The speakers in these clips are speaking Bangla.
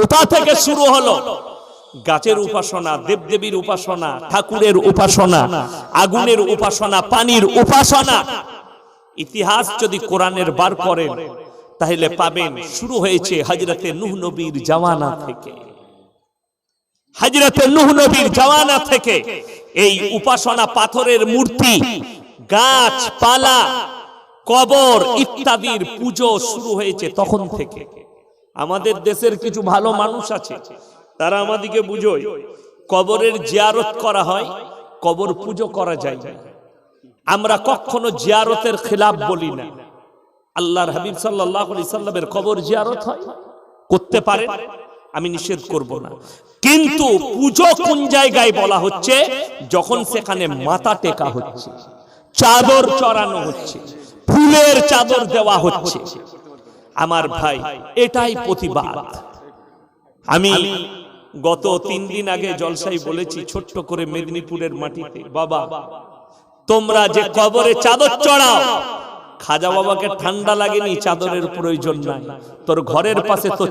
কোথা থেকে শুরু হলো? গাছের উপাসনা, দেবদেবীর উপাসনা, ঠাকুরের উপাসনা, আগুনের উপাসনা, পানির উপাসনা। ইতিহাস যদি কোরআনের বার করেন তাহলে পাবেন শুরু হয়েছে হযরতে নূহ নবীর জামানা থেকে। হযরতে নূহ নবীর জামানা থেকে এই উপাসনা, পাথরের মূর্তি, গাছপালা, কবর ইত্যাদির পূজা শুরু হয়েছে তখন থেকে। আমাদের দেশের কিছু ভালো মানুষ আছে, তারা আমাদেরকে বুঝোয় কবরের জিয়ারত করা হয়, কবর পূজা করা যায় না। আমরা কখনো জিয়ারতের খিলাফ বলি না। আল্লাহর হাবিব সাল্লাল্লাহু আলাইহি সাল্লামের কবর জিয়ারত হয়, করতে পারে, আমি নিষেধ করব না। কিন্তু পূজা কোন জায়গায় বলা হচ্ছে? যখন সেখানে মাথা টেকা হচ্ছে, চাদর চড়ানো হচ্ছে, ফুলের চাদর দেওয়া হচ্ছে। আমার ভাই, এটাই প্রতিবাদ। আমি গত 3 দিন আগে জলসাই বলেছি ছোট্ট করে মেদিনীপুরের মাটিতে, বাবা তোমরা যে কবরে চাদর চড়াও, খাজা বাবাকে ঠান্ডা লাগেনি, চাদরের প্রয়োজন নাই। তোর ঘরের পাশে তোর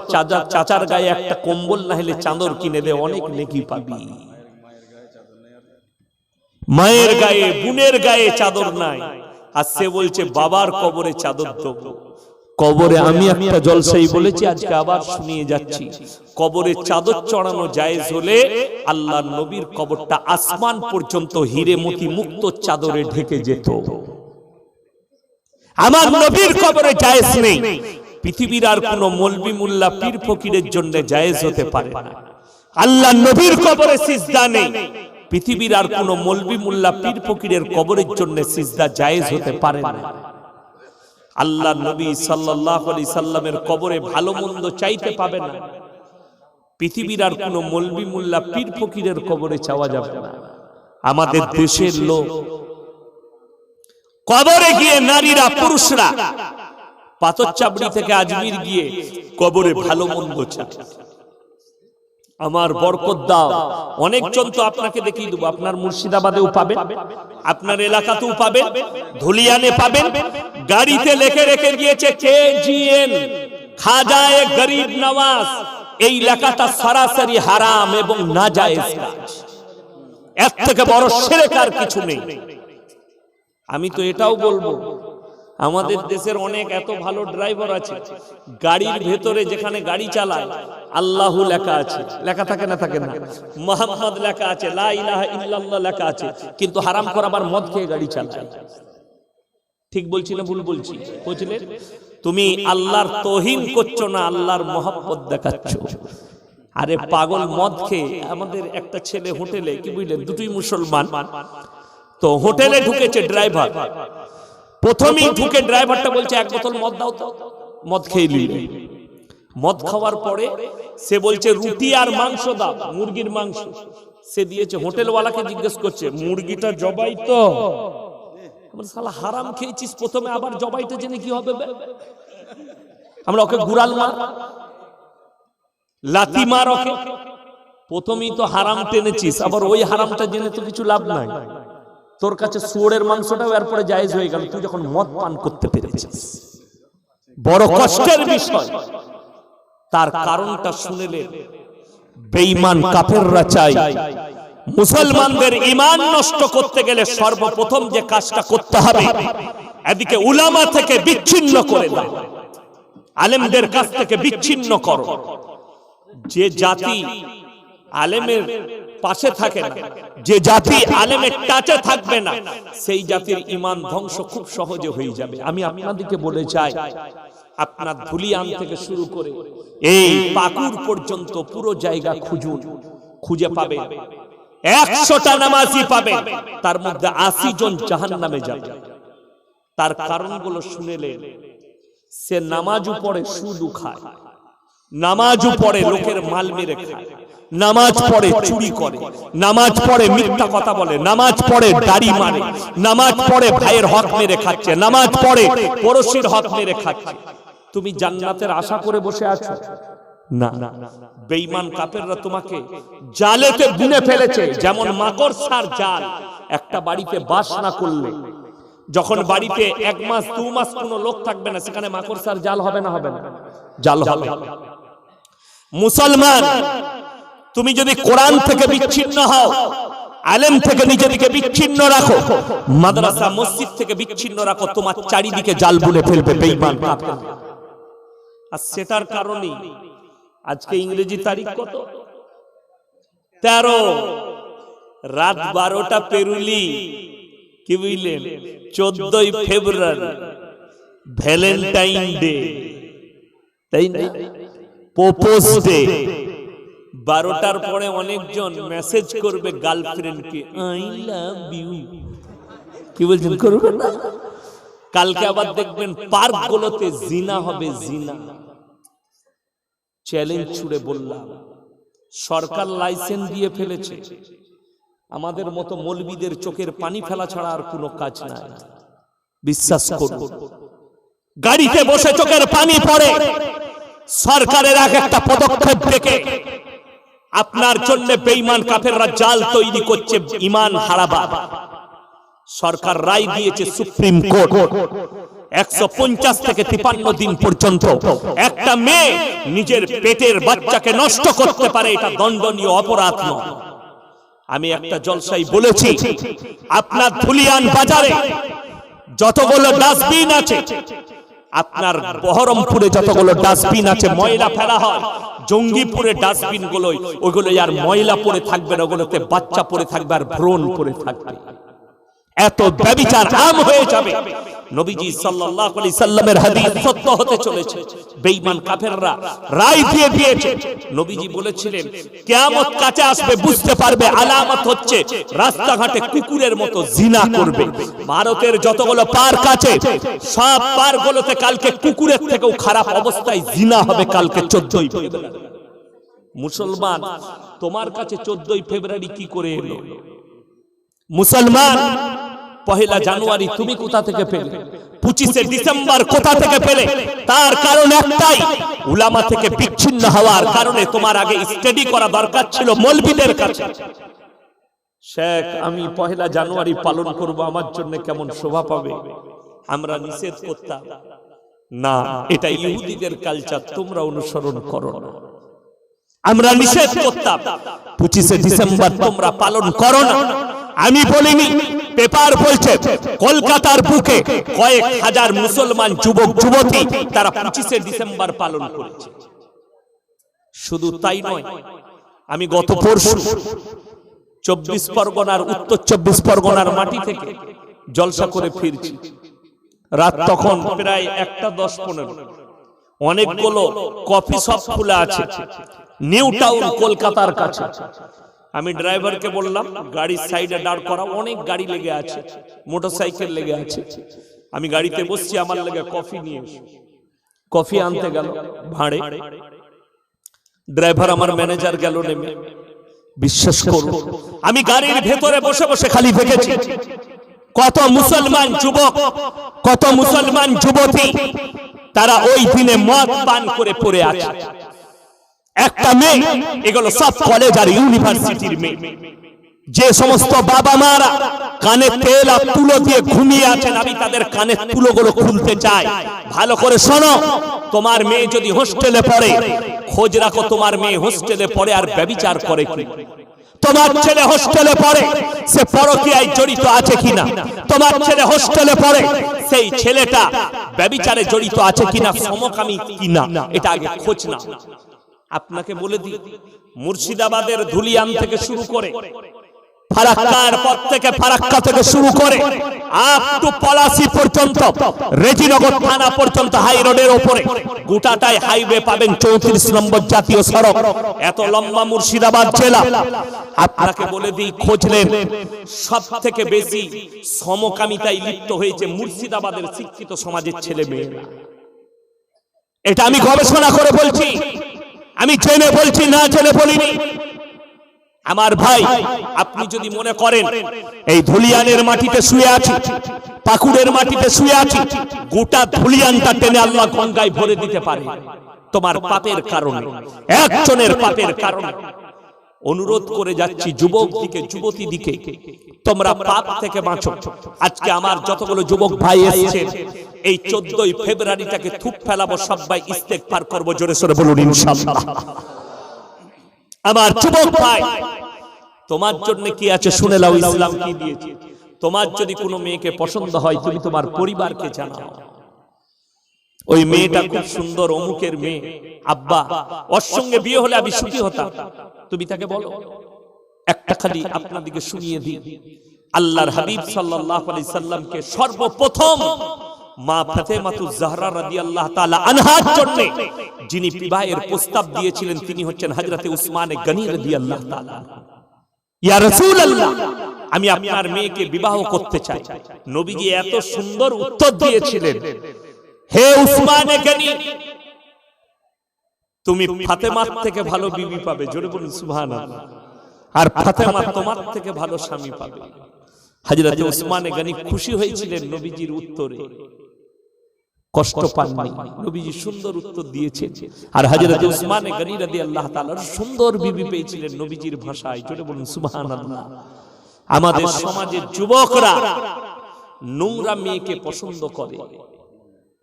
চাচার গায়ে একটা কম্বল না হলে চাদর কিনে দে, অনেক নেকি পাবি। মায়ের গায়ে, বোনের গায়ে চাদর নাই, আর সে বলছে বাবার কবরে চাদর দেবো। কবরে আমি একটা জলসাই বলেছি, আজকে আবার শুনিয়ে যাচ্ছি, কবরে চাদর চড়ানো জায়েজ হলে আল্লাহর নবীর কবরটা আসমান পর্যন্ত হিরে মতি মুক্ত চাদরে ঢেকে যেত। আমার নবীর কবরে জায়েজ নেই, পৃথিবীর আর কোন মৌলবি মুল্লা পীর ফকিরের জন্য জায়েজ হতে পারে না। আল্লাহর নবীর কবরে সিজদা নেই, পৃথিবীর আর কোন মৌলবি মুল্লা পীর ফকিরের কবরের জন্য সিজদা জায়েজ হতে পারে না। আল্লাহ নবী সাল্লাল্লাহু আলাইহি সাল্লামের কবরে ভালো মন্দ চাইতে পাবে না, পৃথিবীর আর কোন মৌলবি মুল্লা পীর ফকিরের কবরে চাওয়া যাবে না। আমাদের দেশের লোক কবরে গিয়ে, নারীরা পুরুষরা পাথর চাবড়ি থেকে আজমির গিয়ে কবরে ভালো মন্দ চায়, আমার বরকত দাও। অনেকজন তো আপনাকে দেখিয়ে দেবো, আপনার মুর্শিদাবাদেও পাবেন, আপনার এলাকাতেও পাবেন, ধুলিয়ানে পাবেন, গাড়িতে লেখে রেখে দিয়েছে KGN, খাজায়ে গরিব নওয়াজ। এই লেখাটা সরাসরি হারাম এবং নাজায়েজ কাজ। এর থেকে বড় শিরক আর কিছু নেই। আমি তো এটাও বলবো, আমাদের দেশের অনেক এত ভালো ড্রাইভার আছে, গাড়ির ভেতরে যেখানে গাড়ি চালায় আল্লাহু লেখা আছে, লেখা থাকে না থাকে না, মুহাম্মদ লেখা আছে, লা ইলাহা ইল্লাল্লাহ লেখা আছে, কিন্তু হারাম করে আবার মদ খেয়ে গাড়ি চালায়। ঠিক বলছি না ভুল বলছি? বুঝলে, তুমি আল্লাহর তৌহিন করছো না, আল্লাহর মহব্বত দেখাচ্ছ। আরে পাগল, মদ খেয়ে আমাদের একটা ছেলে হোটেলে, কি বুঝলেন, দুটোই মুসলমান, তো হোটেলে ঢুকেছে ড্রাইভার। প্রথমেই ঢুকে ড্রাইভারটা বলছে এক বোতল মদ দাও তো, মদ খেয়ে নিলে। মদ খাওয়ার পরে সে বলছে রুটি আর মাংস দাও, মুরগির মাংস। সে দিয়েছে, হোটেলওয়ালাকে জিজ্ঞেস করছে মুরগিটা জবাই তো? আমরা শালা হারাম খেয়েছিস, প্রথমে আবার জবাইটা জেনে কি হবে? আমরা ওকে গুড়াল মার, লাথি মার ওকে, প্রথমেই তো হারাম টেনেছিস, আবার ওই হারামটা জেনে তো কিছু লাভ নাই। তোর কাছে শুয়োরের মাংসটাও এরপরে জায়েজ হয়ে গেল, তুই যখন মদ পান করতে পেরেছিস। বড় কষ্টের বিষয়। তার কারণটা শুনলে বেঈমান কাফেররা চায় মুসলমানদের ঈমান নষ্ট করতে গেলে সর্বপ্রথম যে কাজটা করতে হবে, এদিকে উলামা থেকে বিচ্ছিন্ন করে দাও, আলেমদের কাছ থেকে বিচ্ছিন্ন করো। যে জাতি আলেমের পাশে থাকে না, যে জাতি আলেমের টাচে থাকবে না, সেই জাতির ঈমান ধ্বংস খুব সহজে হয়ে যাবে। আমি আপনাদেরকে বলে যাই, আপনার ধুলিয়ান থেকে শুরু করে এই পাকুর পর্যন্ত পুরো জায়গা খুঁজুন, খুঁজে পাবেন 100টা নামাজি পাবেন, তার মধ্যে 80 জন জাহান্নামে যাবে। তার কারণগুলো শুনেলেন, সে নামাজও পড়ে সুদও খায়, নামাজও পড়ে লোকের মাল মেরে খায়, নামাজ পড়ে চুরি করে, নামাজ পড়ে মিথ্যা কথা বলে, নামাজ পড়ে দাড়ি মারে, নামাজ পড়ে ভাইয়ের হক মেরে খাচ্ছে, নামাজ পড়ে পড়োশির হক মেরে খাচ্ছে। তুমি জান্নাতের আশা করে বসে আছো? না, বেঈমান কাফেররা তোমাকে জালেতে বুনে ফেলেছে। যেমন মাকড়সার জাল, একটা বাড়িতে বাস না করলে, যখন বাড়িতে 1 মাস 2 মাস কোনো লোক থাকবে না, সেখানে মাকড়সার জাল হবে না? হবে না, জাল হবে। মুসলমান, তুমি যদি কোরআন থেকে বিচ্ছিন্ন হও, আলেম থেকে নিজেকে বিচ্ছিন্ন রাখো, মাদ্রাসা মসজিদ থেকে বিচ্ছিন্ন রাখো, তোমার চারিদিকে জাল বুনে ফেলবে বেঈমান কাফের। আর সেটার কারণেই আজকে ইংরেজি তারিখ কত? 13, রাত 12টা পেরুলি, কি বুঝলেন? 14ই ফেব্রুয়ারি, ভ্যালেন্টাইন ডে, তাই না? Propose day. 12টার পরে অনেকজন মেসেজ করবে গার্লফ্রেন্ডকে, আই লাভ ইউ, কি বলছেন? করবেন না? কালকে আবার দেখবেন পার্কগুলোতে জিনা হবে, জিনা। চ্যালেঞ্জ ছুড়ে বললাম, সরকার লাইসেন্স দিয়ে ফেলেছে, আমাদের মতো মৌলবীদের চোখের পানি ফেলা ছাড়া আর কোনো কাজ নাই। বিশ্বাস করুন, গাড়িতে বসে চোখের পানি পড়ে, সরকারের এক একটা পদক্ষেপ দেখে আপনার জন্য বেঈমান কাফেররা জাল তৈরি করছে, ঈমান হারাবা। সরকার রায় দিয়েছে, সুপ্রিম কোর্ট 150 থেকে 53 দিন পর্যন্ত একটা মেয়ে নিজের পেটের বাচ্চাকে নষ্ট করতে পারে, এটা দণ্ডনীয় অপরাধ নয়। আমি একটা জলসায় বলেছি, আপনার ধুলিয়ান বাজারে যতগুলো ডাস্টবিন আছে, আপনার বহরমপুরে যতগুলো ডাস্টবিন আছে ময়লা ফেলা হয়, জঙ্গিপুরে ডাস্টবিন গুলোই, ওইগুলো আর ময়লা পড়ে থাকবে না, ওগুলোতে বাচ্চা পড়ে থাকবে আর ভ্রূণ পড়ে থাকবে। এত ব্যভিচার আম হয়ে যাবে। নবীজি সাল্লাল্লাহু আলাইহি সাল্লামের হাদিস সত্য হতে চলেছে। বেঈমান কাফেররা রায় দিয়ে দিয়েছে। নবীজি বলেছিলেন, কিয়ামত কাছে আসবে, বুঝতে পারবে, আলামত হচ্ছে রাস্তাঘাটে কুকুরের মতো জিনা করবে। ভারতের যতগুলো পার্ক আছে, সব পার্কগুলোতে কালকে কুকুরের থেকেও খারাপ অবস্থায় জিনা হবে। কালকে 14ই ফেব্রুয়ারি। মুসলমান, তোমার কাছে 14ই ফেব্রুয়ারি কি করে এলো? মুসলমান, 1 জানুয়ারি তুমি কোথা থেকে পেলে? 25 ডিসেম্বর কোথা থেকে পেলে? তার কারণ একটাই, উলামা থেকে বিচ্ছিন্ন হওয়ার কারণে। তোমার আগে স্টাডি করা দরকার ছিল মৌলবীদের কাছে। শেখ, আমি 1 জানুয়ারি পালন করব, আমার জন্য কেমন শোভা পাবে? আমরা নিষেধ করতাম না, এটা ইহুদিদের কালচার, তোমরা অনুসরণ করো না। আমরা নিষেধ করতাম 25 ডিসেম্বর তোমরা পালন করো না। আমি বলিনি, পেপার বলছে কলকাতার বুকে কয়েক হাজার মুসলমান যুবক যুবতী তারা 25 ডিসেম্বর পালন করেছে। শুধু তাই নয়, আমি গত পরশু 24 পরগনার, উত্তর 24 পরগনার মাটি থেকে জলসা করে ফিরছি। রাত তখন প্রায় 1:10-15। অনেকগুলো কফি শপ খোলা আছে নিউ টাউন কলকাতার কাছে। আমি ড্রাইভারকে বললাম, গাড়ির সাইডে দাঁড় করা, অনেক গাড়ি লেগে আছে, মোটরসাইকেল লেগে আছে। আমি গাড়িতে বসছি, আমার লেগে কফি নিয়ে এসো। কফি আনতে গেল ভাড়ে, ড্রাইভার আমার ম্যানেজার গেল নেমে। বিশ্বাস করুন, আমি গাড়ির ভেতরে বসে বসে খালি দেখেছি কত মুসলমান যুবক, কত মুসলমান যুবতী তারা ওই দিনে মদ পান করে পড়ে আছে। একটা মেয়ে, এগুলো সব কলেজ আর ইউনিভার্সিটির মেয়ে। যে সমস্ত বাবা মারা কানে তেল আর তুলো দিয়ে ঘুমিয়ে আছেন, আমি তাদের কানের তুলোগুলো খুলতে চাই। ভালো করে শোনো, তোমার মেয়ে যদি হোস্টেলে পড়ে, খোঁজ রাখো তোমার মেয়ে হোস্টেলে পড়ে আর ব্যভিচার করে কি। তোমার ছেলে হোস্টেলে পড়ে, সে পরকীয়ায় জড়িত আছে কিনা। তোমার ছেলে হোস্টেলে পড়ে, সেই ছেলেটা ব্যভিচারে জড়িত আছে কিনা, সমকামী কিনা, এটা আগে খোঁজ না। আপনাকে বলে দিই, মুর্শিদাবাদের ধুলিয়ান থেকে শুরু করে, ফারাক্কার পর থেকে, ফারাক্কা থেকে শুরু করে আপ টু পলাশী পর্যন্ত, রেজিনগর থানা পর্যন্ত হাই রোডের উপরে গোটাটাই হাইওয়ে পাবেন, 34 নম্বর জাতীয় সড়ক। এত লম্বা মুর্শিদাবাদ জেলা। আপনাকে বলে দিই, খোঁজলেন সব থেকে বেশি সমকামিতায় লিপ্ত হয়েছে মুর্শিদাবাদের শিক্ষিত সমাজের ছেলে মেয়েরা। এটা আমি গবেষণা করে বলছি, আমি জেনে বলছি, না জেনে বলিনি। আমার ভাই, আপনি যদি মনে করেন এই ধুলিয়ানের মাটিতে শুয়ে আছি, পাকুড়ের মাটিতে শুয়ে আছি, গোটা ধুলিয়ানটা টেনে আল্লাহ গঙ্গায় ভরে দিতে পারে তোমার পাপের কারণে, একজনের পাপের কারণে। অনুরোধ করে যাচ্ছি যুবক দিকে, যুবতী দিকে, তোমরা পাপ থেকে বাঁচো। আজকে আমার যতগুলো যুবক ভাই এসেছেন, এই 14ই ফেব্রুয়ারিটাকে থুপ ফেলাবো, সবাই ইস্তেগফার করবো, জোরে সোরে বলুন ইনশাআল্লাহ। আমার যুবক ভাই, তোমার জন্য কি আছে শুনে নাও, ইসলাম কি দিয়েছে। তোমার যদি কোনো মেয়েকে পছন্দ হয়, তুমি তোমার পরিবারকে জানাও, ওই মেয়েটা খুব সুন্দর, অমুকের মেয়ে, আব্বা ওর সঙ্গে বিয়ে হলে আমি সুখী হতাম, তুমি তাকে বলো। একটা খালি আপনাদেরকে শুনিয়ে দিই, আল্লাহর হাবিব সাল্লাল্লাহু আলাইহি সাল্লামকে সর্বপ্রথম মা ফাতেমাতুজ জাহরা রাদিয়াল্লাহু তাআলা আনহার জন্য যিনি বিবাহের প্রস্তাব দিয়েছিলেন, তিনি হচ্ছেন হযরতে উসমান গনি রাদিয়াল্লাহু তাআলা। ইয়া রাসূলুল্লাহ, আমি আপনার মেয়েকে বিবাহ করতে চাই। নবীজি এত সুন্দর উত্তর দিয়েছিলেন, হে উসমান গনি, তুমি ফাতেমার থেকে ভালো বিবি পাবে, জোরে বলুন সুবহানাল্লাহ, আর ফাতেমা তোমার থেকে ভালো স্বামী পাবে। হযরত উসমান গনি খুশি হয়েছিলেন নবীজির উত্তরে, কষ্ট পাননি, নবীজি সুন্দর উত্তর দিয়েছেন। আর হযরত উসমান গনি রাদিয়াল্লাহু তাআলা সুন্দর বিবি পেয়েছিলেন নবীজির ভাষায়, জোরে বলুন সুবহানাল্লাহ। আমাদের সমাজের যুবকরা নোংরা মেয়েকে পছন্দ করে,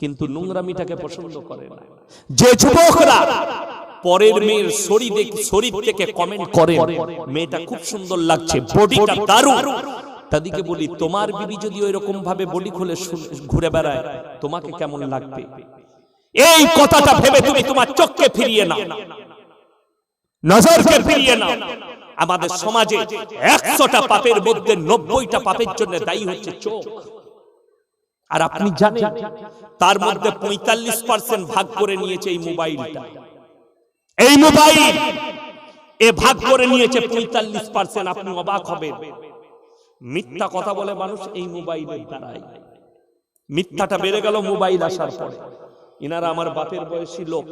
কিন্তু নোংরামিটাকে পছন্দ করে না। যে যুবকরা পরের মেয়ের শরীর থেকে কমেন্ট করে, মেয়েটা খুব সুন্দর লাগছে, বডিটা দারুণ, তাদেরকে বলি, তোমার বিবি যদি ওইরকম ভাবে বডি খুলে ঘুরে বেড়ায়, তোমাকে কেমন লাগবে? এই কথাটা ভেবে তুমি তোমার চোখকে ফিরিয়ে নাও, নজরকে ফিরিয়ে নাও। আমাদের সমাজে 100টা পাপের মধ্যে 90টা পাপের জন্য দায়ী হচ্ছে চোখ। আর আপনি জানেন তার মধ্যে 45% ভাগ করে নিয়েছে এই মোবাইলটা। এই মোবাইল এ ভাগ করে নিয়েছে 45%। আপনি অবাক হবেন, মিথ্যা কথা বলে মানুষ এই মোবাইলের দ্বারাই। মিথ্যাটা বেড়ে গেল মোবাইল আসার পরে। ইনারা আমার বাপের বয়সী লোক,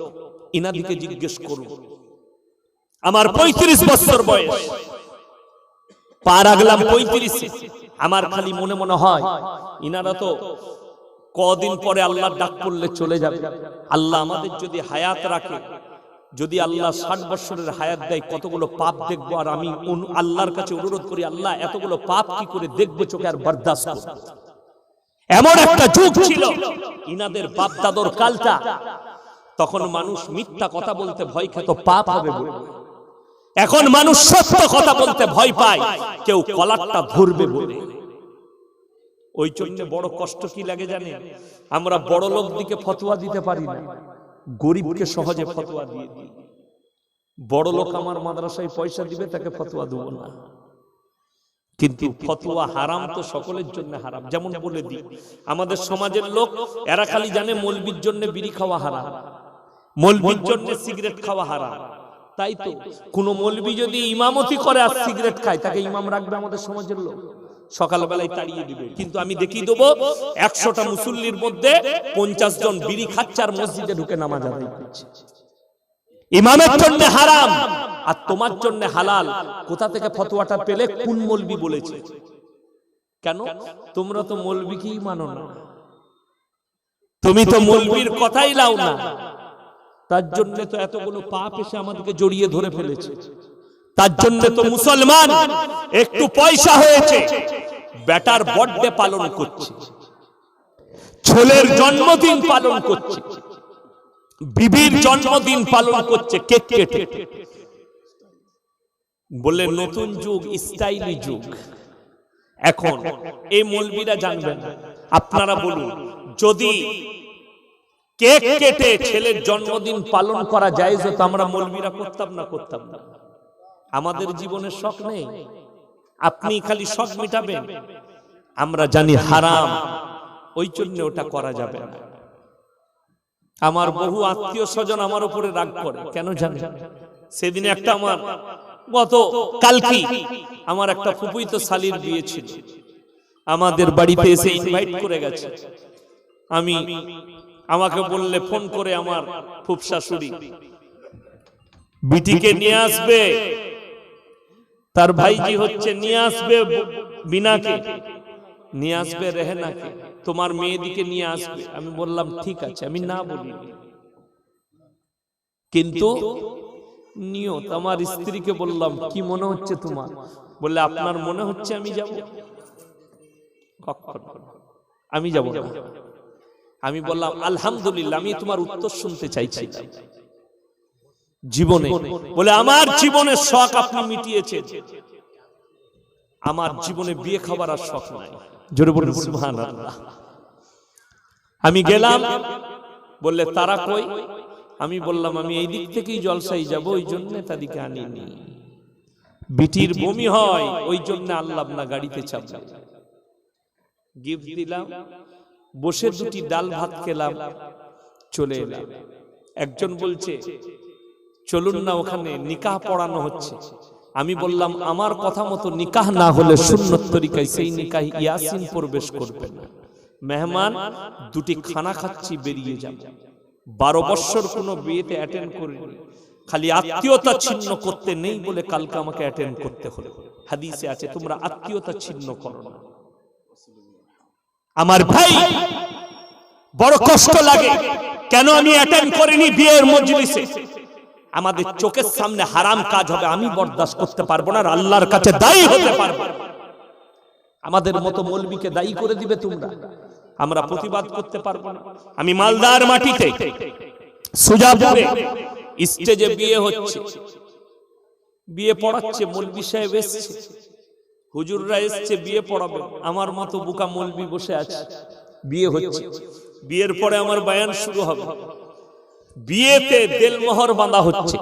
ইনাদিকে জিজ্ঞেস করুন। আমার 35 বছর বয়স, পা রাখলাম 35। আমার খালি মনে মনে হয়, ইনারা তো কদিন পরে আল্লাহর ডাক পড়লে চলে যাবে। আল্লাহ আমাদের যদি হায়াত রাখে, যদি আল্লাহ 60 বছরের হায়াত দেয়, কতগুলো পাপ দেখবো। আর আমি আল্লাহর কাছে অনুরোধ করি, আল্লাহ এতগুলো পাপ কি করে দেখবো চোখে আর বরদাস্ত করব। এমন একটা যুগ ছিল ইনাদের বাপ দাদর কালটা, তখন মানুষ মিথ্যা কথা বলতে ভয় খেত, পাপ হবে বলে। এখন মানুষ সত্য কথা বলতে ভয় পায়, কেউ কলারটা ধরবে বলে। ওই জন্য বড় কষ্ট কি লাগে জানেন? আমরা বড় লোক দিকে ফতোয়া দিতে পারি না, গরিবকে সহজে ফতোয়া দিয়ে দিই। বড় লোক আমার মাদ্রাসায় পয়সা দিবে, তাকে ফতোয়া দেব না। কিন্তু ফতোয়া হারাম তো সকলের জন্য হারাম। যেমন বলে দিই, আমাদের সমাজের লোক এরা খালি জানে মৌলবীর জন্য বিড়ি খাওয়া হারাম, মৌলবীর জন্য সিগারেট খাওয়া হারাম। তাই তো কোন মৌলবী যদি ইমামতি করে আর সিগারেট খায়, তাকে ইমাম রাখবে আমাদের সমাজের লোক? সকালবেলায় তাড়িয়ে দিবে। কিন্তু আমি দেখিয়ে দেবো 100টা মুসল্লির মধ্যে 50 জন বিড়ি খাচ্ছে আর মসজিদে ঢুকে নামাজ আদায় করছে। ইমামের জন্য হারাম আর তোমার জন্য হালাল। কোথা থেকে ফতোয়াটা পেলে? কোন মৌলবী বলেছে? কেন? তোমরা তো মৌলবীকেই মানো না, তুমি তো মৌলবীর কথাই লাও না। তার জন্য তো এতগুলো পাপ এসে আমাদেরকে জড়িয়ে ধরে ফেলেছে। তার জন্য তো মুসলমান একটু পয়সা হয়েছে, বেটার বার্থডে পালন করছে, ছেলের জন্মদিন পালন করছে, বিবির জন্মদিন পালন করছে কেক কেটে। বলে নতুন যুগ, স্টাইলি যুগ। এখন এই মৌলবীরা জানবেন। আপনারা বলুন, যদি কেক কেটে ছেলের জন্মদিন পালন করা জায়েজ হতো, আমরা মৌলবীরা করতাম না? করতাম না। আমাদের জীবনের শখ নেই, আপনি খালি শখ মিটাবেন। আমরা জানি হারাম, ওই জন্য ওটা করা যাবে না। আমার বহু আত্মীয় স্বজন আমার উপরে রাগ করে, কেন জানেন? সেদিন একটা আমার গত কালকে আমার একটা ফুফুইতো শালীর বিয়ে ছিল, আমাদের বাড়িতে এসে ইনভাইট করে গেছে। আমাকে বললে ফোন করে, আমার ফুফ শাশুড়ি বিটিকে নিয়ে আসবে, তার ভাইজি হচ্ছে নিয়ে আসবে বিনাকে, নিয়ে আসবে রেহেনাকে, তোমার মেয়েদিকে নিয়ে আসবে। আমি বললাম ঠিক আছে, আমি না বলি, কিন্তু নিয়ত। আমার স্ত্রীকে বললাম, কি মনে হচ্ছে তোমার? বললে, আপনার মনে হচ্ছে আমি যাব? আমি যাব না। আমি বললাম, আলহামদুলিল্লাহ, আমি তোমার উত্তর শুনতে চাইছি। জীবনে বলে আমার জীবনের শখ আপনি মিটিয়েছেন, আমার জীবনে বিয়ে খাবার আর শখ নাই। জোরে বলুন সুবহানাল্লাহ। আমি গেলাম, বললে তারা কই? আমি বললাম আমি এই দিক থেকেই জলসাই যাব, ওই জন্য তাদেরকে আনিনি। বিটির বমি হয়, ওই জন্য আল্লাহ না গাড়িতে চাপলাম, গিফট দিলাম, বসে দুটি ডাল ভাত খেলাম, চলে এলাম। একজন বলছে চলুন না ওখানে নিকাহ পড়ানো হচ্ছে। আমি বললাম আমার কথা মতো নিকাহ না হলে সুন্নত তরিকায় সেই নিকাহ ইয়াসিন প্রবেশ করবে না। মেহমান দুটি খানা খাচ্ছি, বেরিয়ে যাব। 12 বছর কোনো বিয়েতে অ্যাটেন্ড করিনি, খালি আত্মীয়তা ছিন্ন করতে নেই বলে কালকে আমাকে অ্যাটেন্ড করতে হলো। হাদিসে আছে তোমরা আত্মীয়তা ছিন্ন করো না। আমার ভাই বড় কষ্ট লাগে, কেন আমি অ্যাটেন্ড করিনি বিয়ের মজলিসে? আমাদের চোখের সামনে হারাম কাজ হবে, আমি বরদাস্ত করতে পারবো না, আর আল্লাহর কাছে দায়ী হতে পারবো। আমাদের মতো মৌলবীকে দায়ী করে দিবে তোমরা, আমরা প্রতিবাদ করতে পারবো না। আমি মালদার মাটিতে সুজাপুরে স্টেজে বিয়ে হচ্ছে, বিয়ে পড়াচ্ছে, মৌলবী সাহেব এসছে, হুজুররা এসছে বিয়ে পড়াবে, আমার মতো বুকা মৌলবী বসে আছে। বিয়ে হচ্ছে, বিয়ের পরে আমার বয়ান শুরু হবে। বিয়েতে দেলমোহর বাঁধা হচ্ছে,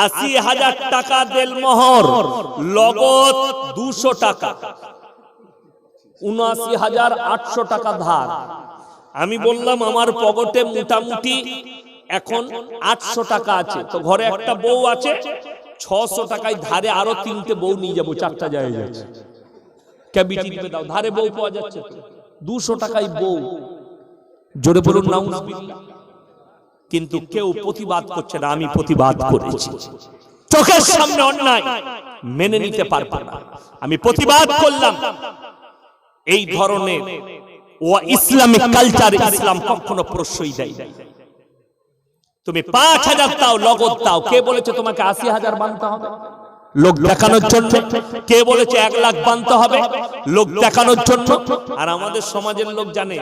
৮০,০০০ টাকা দেলমোহর, লগত ২০০ টাকা, ৭৯,৮০০ টাকা ধার। আমি বললাম আমার পকেটে মোটামুটি এখন ৮০০ টাকা আছে, তো ঘরে একটা বউ আছে, ৬০০ টাকায় ধারে আরো ৩টে বউ নিয়ে যাবো, 4টা জায়গা যাচ্ছে। ক্যাবিটি দিবে দাও, ধারে বউ পাওয়া যাচ্ছে, ২০০ টাকায় বউ। জোরে বলুন নাউজুবিল্লাহ। কিন্তু কেউ প্রতিবাদ করছে না, আমি প্রতিবাদ করেছি। চোখের সামনে অন্যায় মেনে নিতে পারবো না, আমি প্রতিবাদ করলাম। এই ধরনের ও ইসলামিক কালচার ইসলাম কখনো প্রশ্রয় দেয় না। তুমি ৫,০০০ দাও, লগত দাও। কে বলেছে তোমাকে ৮০,০০০ বানতে হবে লোক দেখানোর জন্য? কে বলেছে ১ লাখ বানতে হবে লোক দেখানোর জন্য? আর আমাদের সমাজের লোক জানে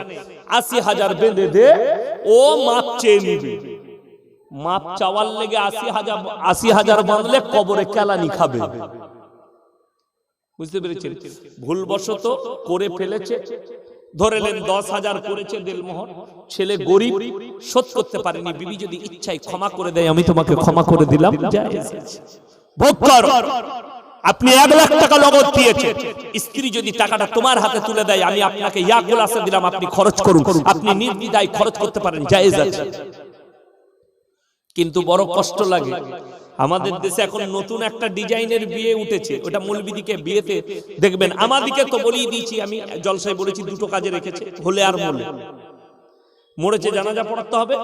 ৮০,০০০ বেঁধে দে, ও মাপ চেয়ে নিবে। মাপ চাওয়ার লেগে ৮০,০০০ বাঁধলে কবরে কেলানি খাবে। বুঝতে পেরেছেন? ভুলবশত করে ফেলেছে, ধরে নেন ১০,০০০ করেছে দেলমোহর, ছেলে গরিব, শোধ করতে পারেনি। বিবি যদি ইচ্ছায় ক্ষমা করে দেয়, আমি তোমাকে ক্ষমা করে দিলাম, ভোগ করো। আপনি ১ লাখ টাকা নগদ দিয়েছেন, স্ত্রী যদি টাকাটা তোমার হাতে তুলে দেয়, আমি আপনাকে ইয়া গোলাসে দিলাম, আপনি খরচ করুন, আপনি নির্দ্বিধায় খরচ করতে পারেন, জায়েজ আছে। কিন্তু বড় কষ্ট লাগে, আমাদের দেশে এখন নতুন একটা ডিজাইনের বিয়ে উঠেছে, ওটা মৌলবীদিকে বিয়েতে দেখবেন। আমাদিকে তো বলেই দিয়েছি, আমি জলসায় বলেছি, দুটো কাজে রেখেছে, হলে আর মলে। মরেছে জানাজা পড়াতে হবে,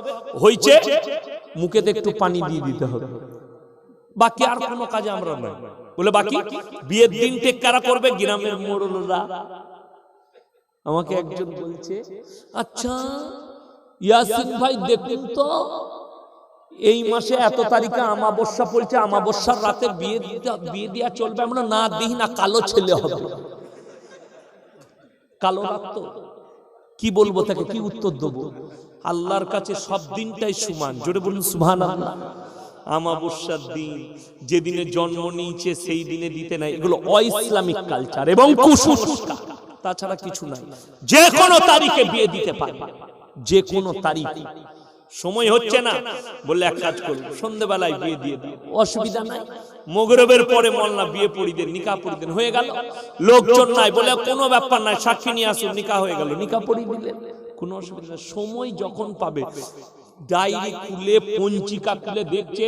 হইছে মুখেতে একটু পানি দিয়ে দিতে হবে, বাকি আর কোনো কাজে আমরা নয়। বলে বাকি বিয়ের দিন টেক কারা করবে? গ্রামের মোড়লরা। আমাকে একজন বলছে, আচ্ছা ইয়াসিন ভাই দেখুন তো, এই মাসে এত তারিখে আমাবস্যা পড়ছে, আমাবস্যার রাতে বিয়ে দেওয়া চলবে? আমরা না দিই না, কালো ছেলে হবে। কালো রাত তো কি বলবো, তাকে কি উত্তর দেবো? আল্লাহর কাছে সব দিনটাই সমান। জোরে বলুন সুবহানাল্লাহ। আমাবস্যার দিন, যেদিনে জন্ম নিয়েছে সেই দিনে দিতে নাই, এগুলো অইসলামিক কালচার এবং কুসংস্কার, তাছাড়া কিছু নাই। যে কোনো তারিখে বিয়ে দিতে পারে, যে কোনো তারিখ। সময় হচ্ছে না বললে এক কাজ করব, সন্ধ্যাবেলায় বিয়ে দিয়ে দিই, অসুবিধা নাই। মাগরিবের পরে মোল্লা বিয়ে পড়িয়ে দেন, নিকাহ পড়িয়ে দেন, হয়ে গেল। লোকজন নাই বলে কোনো ব্যাপার নাই, সাক্ষী নিয়ে আসুন, নিকাহ হয়ে গেল, নিকাহ পড়িয়ে দিলেন, কোনো অসুবিধা নাই। সময় যখন পাবে, ডায়েরি খুলে পঞ্জিকা খুলে দেখছে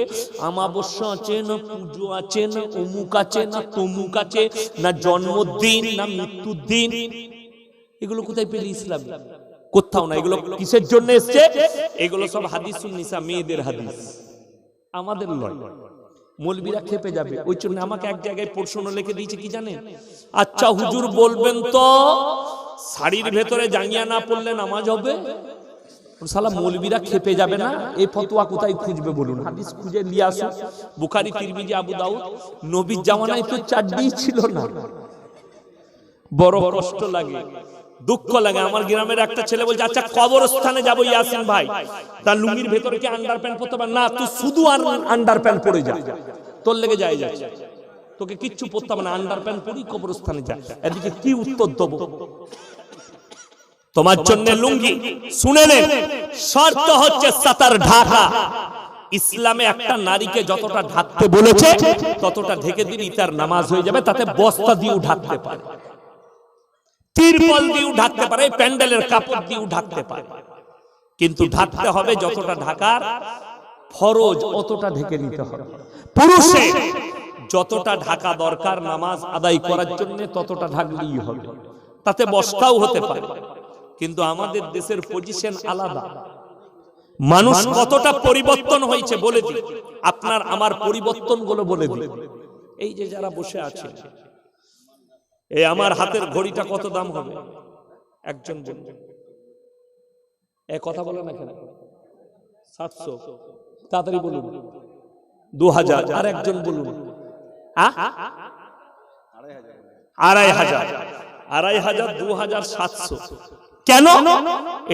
আমাবস্যা আছে না, পুজো আছে না, অমুক আছে না, তমুক আছে না, জন্মদিন না মৃত্যুর দিন। এগুলো কোথায় পেলে? ইসলাম কোথাও না। এগুলো কিসের জন্য এসছে? এগুলো সব হাদিসুন নিসা, মেয়েদের হাদিস, আমাদের নয়। মৌলবীরা খেপে যাবে, ওই জন্য আমাকে এক জায়গায় প্রশ্ন লিখে দিয়েছে, কি জানেন? আচ্ছা হুজুর বলবেন তো, শাড়ির ভেতরে জাঙ্গিয়া না পড়লে নামাজ হবে? সালা মৌলবীরা খেপে যাবে না? এই ফতোয়া কোথায় খুঁজবে বলুন? হাদিস খুঁজে নিয়ে আসুন, বুখারী, তিরমিজি, আবু দাউদ। নবীর জামানায় তো চাড্ডি ছিল না। বড় কষ্ট লাগে। দুঃখ লাগে। আমার গ্রামের একটা ছেলে বলছে, আচ্ছা কবরস্থানে যাবো ইয়াসিন ভাই, তার লুঙ্গির ভেতরে কি আন্ডার প্যান্ট পরতে পারে? না, তুই শুধু আন্ডার প্যান্ট পরে যা, তোর লেগে যায় যাচ্ছে, তোকে কিচ্ছু পরতে হবে না, আন্ডার প্যান্ট পরেই কবরস্থানে যা। এদিকে কি উত্তর দেবো? তোমার জন্য লুঙ্গি, শুনে নেন, শর্ত হচ্ছে সাতার ঢাকা। ইসলামে একটা নারীকে যতটা ঢাকতে বলেছে ততটা ঢেকে দিলেই তার নামাজ হয়ে যাবে। তাতে বস্তা দিয়েও ঢাকতে পারে, তিরপল দিয়েও ঢাকতে পারে, প্যান্ডেলের কাপড় দিয়েও ঢাকতে পারে, কিন্তু ঢাকতে হবে যতটা ঢাকার ফরজ অতটা ঢেকে নিতে হবে। পুরুষে যতটা ঢাকা দরকার নামাজ আদায় করার জন্য ততটা ঢাকলেই হবে, তাতে বস্তাও হতে পারে। কিন্তু আমাদের দেশের পজিশন আলাদা। মানুষ কতটা পরিবর্তন হয়েছে বলে দিই, আপনার আমার পরিবর্তন গুলো বলে দিই। এই যে যারা বসে আছে, এই আমার হাতের ঘড়িটা কত দাম হবে? একজন বলুন, এই কথা বলে না কেন? 700, তাড়াতাড়ি বলুন। 2000, আর একজন বলুন 2500, 2700। কেন?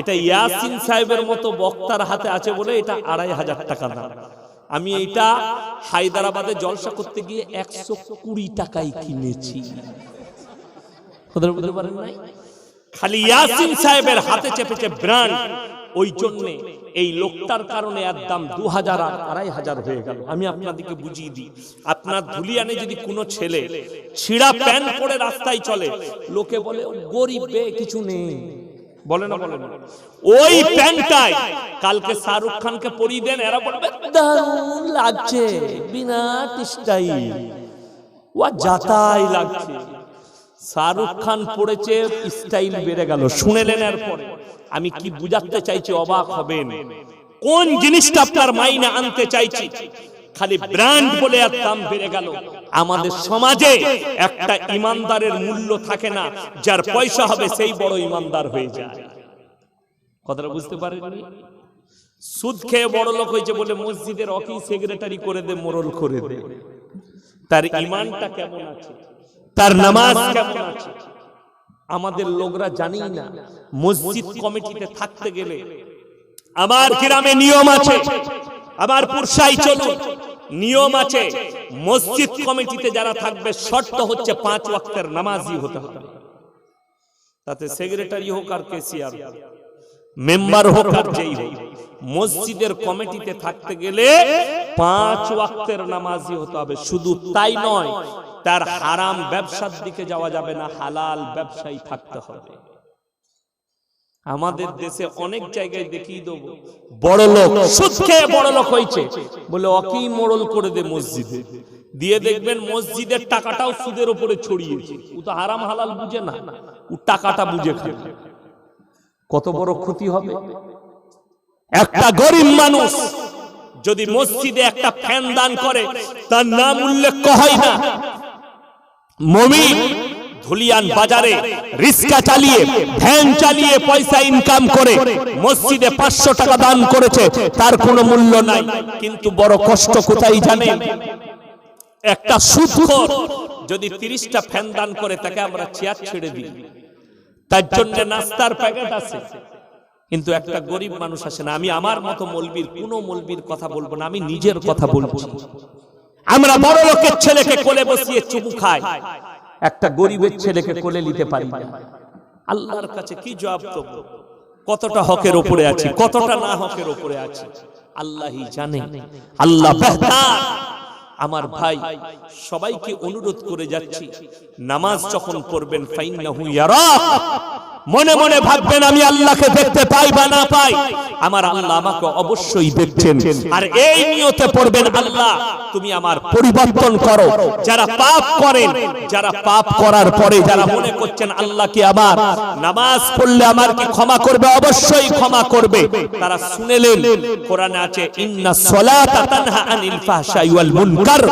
এটা ইয়াসিন সাহেবের মতো বক্তার হাতে আছে বলে এটা 2500 টাকা দাম। আমি এইটা হায়দ্রাবাদে জলসা করতে গিয়ে 120 টাকায় কিনেছি। বুঝতে পারেন নাই? খালি ইয়াসিন সাহেবের হাতে চেপেছে ব্র্যান্ড, ওই জন্য এই লোকটার কারণে এর দাম 2000 আর 2500 হয়ে গেল। আমি আপনাদেরকে বুঝিয়ে দিই, আপনার ধুলিয়ানে যদি কোনো ছেলে ছিঁড়া প্যান্ট পরে রাস্তায় চলে, লোকে বলে গরিব বে, কিছু নেই, বলে না? বলে না? ওই প্যান্টটাই কালকে শাহরুখ খানকে পরিয়ে দেন, এরা বলবে দারুণ লাগছে, বিরাট স্টাইল, ও যাতাই লাগছে। শাহরুখ খান পড়েছে, স্টাইল বেড়ে গেল। শুনেলেন এরপরে আমি কি বুঝাতে চাইছি? অবাক হবেন। কোন জিনিসটা আপনার মাইনে আনতে চাইছি? খালি ব্র্যান্ড বলে আর দাম বেড়ে গেল। আমাদের সমাজে একটা ইমানদারের মূল্য থাকে না, যার পয়সা হবে সেই বড় ইমানদার হয়ে যায়। কথাটা বুঝতে পারেননি? সুদ খেয়ে বড় লোক হয়েছে বলে মসজিদের অকি সেক্রেটারি করে দে, মোরল করে দে। তার ইমানটা কেমন আছে, তার নামাজ কেমন আছে? আমাদের লোকরা জানি না। মসজিদ কমিটিতে থাকতে গেলে আমার গ্রামে নিয়ম আছে, আমার পুরসাই চলুন, নিয়ম আছে। মসজিদ কমিটিতে যারা থাকবে শর্ত হচ্ছে 5 ওয়াক্তের নামাজি হতে হবে। তাতে সেক্রেটারি হোক আর কেসিআর, মেম্বার হোক আর যেই হোক, মসজিদের কমিটিতে থাকতে গেলে 5 ওয়াক্তের নামাজি হতে হবে। শুধু তাই নয়, তার হারাম ব্যবসার দিকে যাওয়া যাবে না, হালাল ব্যবসায়ী থাকতে হবে। আমাদের দেশে অনেক জায়গায় দেখিয়ে দেবো, বড় লোক সুদ খেয়ে বড় লোক হয়েছে বলে অকি মোড়ল করে দে মসজিদে, দিয়ে দেখবেন মসজিদের টাকাটাও সুদের উপরে ছড়িয়েছে। ও তো হারাম হালাল বুঝে না, ও টাকাটা বুঝে খায়। কত বড় ক্ষতি হবে। একটা গরিব মানুষ যদি মসজিদে একটা ফ্যান দান করে, তার নাম উল্লেখ হয় না। মুমিন ধুলিয়ান বাজারে রিক্সা চালিয়ে, ভ্যান চালিয়ে পয়সা ইনকাম করে মসজিদে 500 টাকা দান করেছে, তার কোনো মূল্য নাই। কিন্তু বড় কষ্ট কোথায় জানেন? একটা সুদখোর যদি 30টা ফ্যান দান করে, তাকে আমরা চেয়ার ছেড়ে দিই, তার জন্য নাস্তার প্যাকেট আছে, কিন্তু একটা গরিব মানুষ আসে না। আমি আমার মতো মৌলবীর, কোন মৌলবীর কথা বলবো না, আমি নিজের কথা বলছি। আমরা বড় লোকের ছেলেকে কোলে বসিয়ে চুমু খাই, একটা গরিবের ছেলেকে কোলে নিতে পারি না। আল্লাহর কাছে কি জবাব দেব? কতটা হকের উপরে আছি, কতটা না হকের উপরে আছি, আল্লাহই জানে। আল্লাহ বেহতার। আমার ভাই, সবাইকে অনুরোধ করে যাচ্ছি, নামাজ যখন পড়বেন ফাইন্নাহু ইয়ারাক, মনে মনে ভাববেন আমি আল্লাহকে দেখতে পাই বা না পাই, আমার আল্লাহ আমাকে অবশ্যই দেখছেন। আর এই নিয়তে পড়বেন, আল্লাহ তুমি আমার পরিবর্তন করো। যারা পাপ করেন, যারা পাপ করার পরে যারা মনে করছেন আল্লাহ কি আমার নামাজ পড়লে আমার কি ক্ষমা করবে, অবশ্যই ক্ষমা করবে, তারা শুনেলেন কোরআনে আছে ইন্নাস সালাতা তানহা আনিল ফাহশাই ওয়াল মুনকার।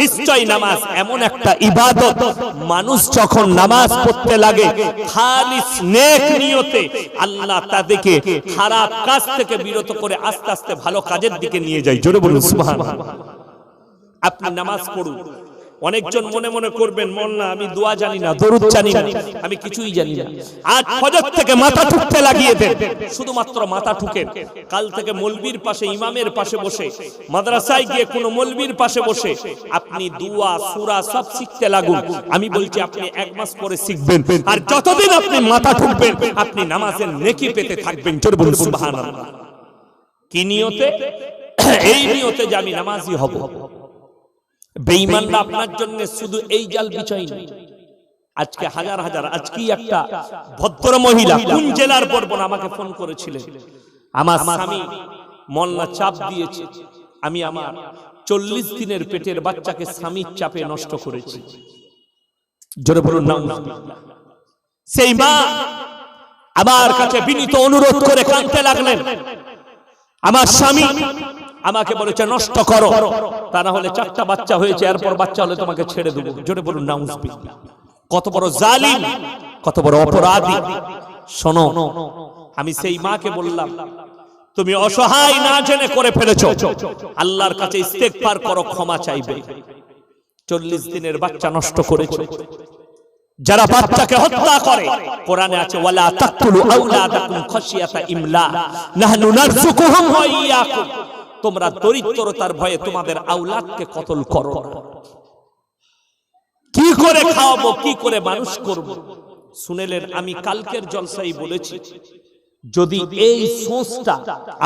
নিশ্চয় নামাজ এমন একটা ইবাদত, মানুষ যখন নামাজ পড়তে লাগে খালিস নেক নিয়তে, আল্লাহ তাদেরকে খারাপ কাজ থেকে বিরত করে আস্তে আস্তে ভালো কাজের দিকে নিয়ে যায়। জোরে বলুন সুবহানাল্লাহ। আপনি নামাজ পড়ুন, অনেকজন মনে মনে করবেন মোল্লা আমি দোয়া জানি না, দরুদ জানি না, আমি কিছুই জানি না। আজ ফজর থেকে মাথা ঠুকতে লাগিয়ে দেন, শুধুমাত্র মাথা ঠুকেন। কাল থেকে মৌলবীর পাশে, ইমামের পাশে বসে, মাদ্রাসায় গিয়ে কোনো মৌলবীর পাশে বসে আপনি দুয়া সূরা সব শিখতে লাগুন। আমি বলছি আপনি 1 মাস পরে শিখবেন, আর যতদিন আপনি মাথা ঠুকবেন আপনি নামাজের নেকি পেতে থাকবেন। জোরে বলুন সুবহানাল্লাহ। কি নিয়তে? এই নিয়তে যে আমি নামাজি হব। বেঈমানরা আপনার জন্য শুধু এই জাল বিছাই না, আজকে হাজার হাজার, আজকেই একটা ভদ্র মহিলা কোন জেলার বর্বনা আমাকে ফোন করেছিলেন, আমার স্বামী মোল্লা চাপ দিয়েছে, আমি আমার 40 দিনের পেটের বাচ্চাকে স্বামীর চাপে নষ্ট করেছি। জোরে বলুন নাউজুবিল্লাহ। সেই মা আমার কাছে বিনীত অনুরোধ করে কাঁদতে লাগলেন, আমার স্বামী আমাকে বলেছে নষ্ট করো, তা না হলে 4টা বাচ্চা হয়েছে, এরপর বাচ্চা হলে তোমাকে ছেড়ে দেবো। জোরে বলুন নাউজুবিল্লাহ। কত বড় জালিম, কত বড় অপরাধী। শোনো, আমি সেই মাকে বললাম তুমি অসহায় না জেনে করে ফেলেছো, আল্লাহর কাছে ইস্তেগফার করো, ক্ষমা চাইবে। 40 দিনের বাচ্চা নষ্ট করেছো। যারা বাচ্চাকে হত্যা করে, কোরআনে আছে ওয়ালা তাকতুলু আওলাদাকুম খাশিয়াতা ইমলা নাহনু নারযুকুহুম ওয়া ইয়াকুম। তোমরা দরিদ্রতার ভয়ে তোমাদের আওলাদকে কতল করো না। কি করে খাওয়াবো, কি করে মানুষ করব? শুনেলেন, আমি কালকের জলসায় বলেছি, যদি এই সোচটা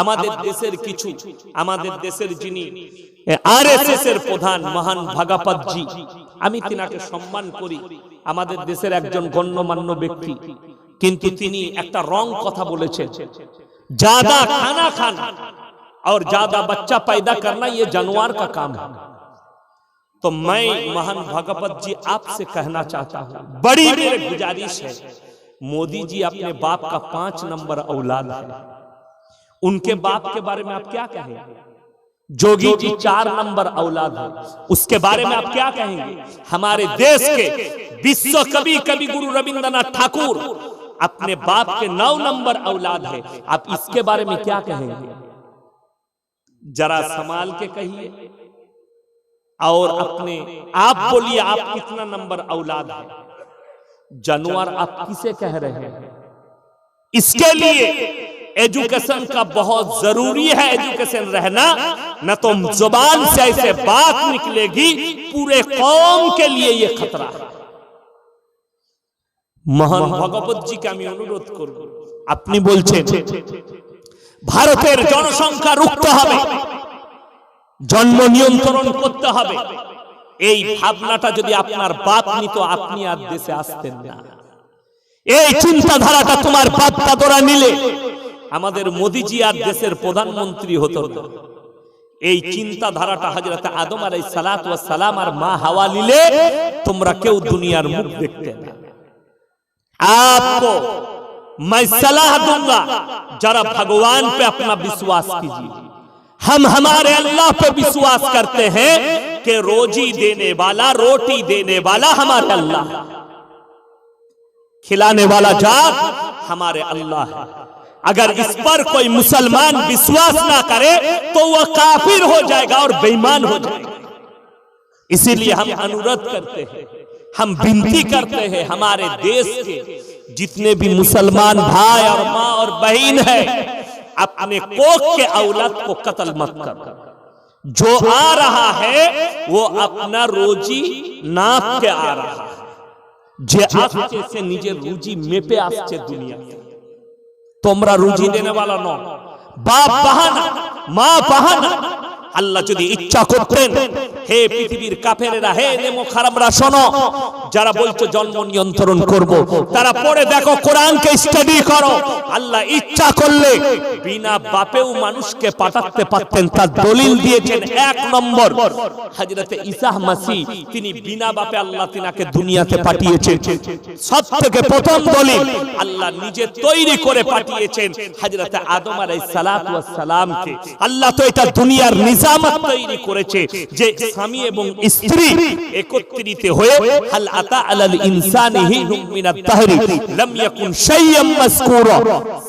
আমাদের দেশের কিছু, আমাদের দেশের যিনি আরএসএস এর প্রধান মহান ভাগাপাতজি, আমি তিনাকে সম্মান করি, আমাদের দেশের একজন গণ্যমান্য ব্যক্তি, কিন্তু তিনি একটা রং কথা বলেছেন, ज्यादा खाना खाना और ज्यादा बच्चा पैदा करना ये जानवर का काम है। तो मैं महान भगवत जी आपसे कहना चाहता हूं, बड़ी मेरी गुजारिश है, मोदी जी अपने बाप का 5 नंबर औलाद है, उनके बाप के बारे में आप क्या कहेंगे? जोगी जी 4 नंबर औलाद है, उसके बारे में आप क्या कहेंगे? हमारे देश के विश्व कवि कवि गुरु रविंद्रनाथ ठाकुर अपने बाप के 9 नंबर औलाद है, आप इसके बारे में क्या कहेंगे? जरा संभाल के कहिए और अपने आप बोलिए, आप कितना नंबर औलाद है? जानवर आप किसे कह रहे हैं? इसके लिए एजुकेशन का बहुत जरूरी है, एजुकेशन रहना, न तो जुबान से ऐसे बात निकलेगी, पूरे कौम के लिए ये खतरा है। মহান ভগবতজিকে আমি অনুরোধ করব, আপনি বলছেন ভারতের জনসংখ্যা রুখতে হবে, জন্ম নিয়ন্ত্রণ করতে হবে, এই ভাবনাটা যদি আপনার বাপ নিত, আপনি আর দেশে আসতেন না। এই চিন্তাধারাটা তোমার বাপ দাদরা নিলে আমাদের মোদিজি আর দেশের প্রধানমন্ত্রী হতো না। এই চিন্তাধারাটা হযরত আদম আলাইহিস সালাতু ওয়াস সালাম আর মা হাওয়া নিলে তোমরা কেউ দুনিয়ার মুখ দেখতে না। आपको मैं सलाह दूंगा, जरा भगवान पे अपना विश्वास कीजिए। हम हमारे अल्लाह पे विश्वास करते हैं कि रोजी देने वाला, रोटी देने वाला हमारे अल्लाह है, खिलाने वाला जात हमारे अल्लाह है। अगर इस पर कोई मुसलमान विश्वास ना करे तो वह काफिर हो जाएगा और बेईमान हो जाएगा। इसीलिए हम अनुरोध करते हैं, हम विनती करते हैं, हमारे देश के जितने भी मुसलमान भाई और माँ और बहन है, अपने कोख के औलाद को कत्ल मत करो। जो आ रहा है वो अपना रोजी नाप के आ रहा है, जे आस्ते से निजे रुजी मेपे आस्ते दुनिया। তোমরা রুজি দেনে वाला नो, बाप बहाना, माँ बहाना। আল্লাহ যদি ইচ্ছা করতেন, হে পৃথিবীর কাফেরেরা, হে নেমো খারাপরা, শোনো, যারা বলছো জন্ম নিয়ন্ত্রণ করব, তারা পড়ে দেখো, কোরআনকে স্টাডি করো। আল্লাহ ইচ্ছা করলে বিনা বাপেও মানুষকে পাঠাতে পারতেন। তার দলিল দিয়েছেন 1 নম্বর হযরত ঈসা মাসিহ, তিনি বিনা বাপে আল্লাহ তিনাকে দুনিয়াতে পাঠিয়েছেন। সবথেকে প্রথম দলিল আল্লাহ নিজে তৈরি করে পাঠিয়েছেন হযরত আদম আলাইহিস সালাতু ওয়াস সালামকে। আল্লাহ তো এটা দুনিয়ার নিজামত তৈরি করেছে যে স্বামী এবং স্ত্রী একত্রিত হয়ে হাল আতা আলাল ইনসানি হিনুম মিনাত তাহরি লাম ইয়াকুন শাইয়াম মাযকুরা।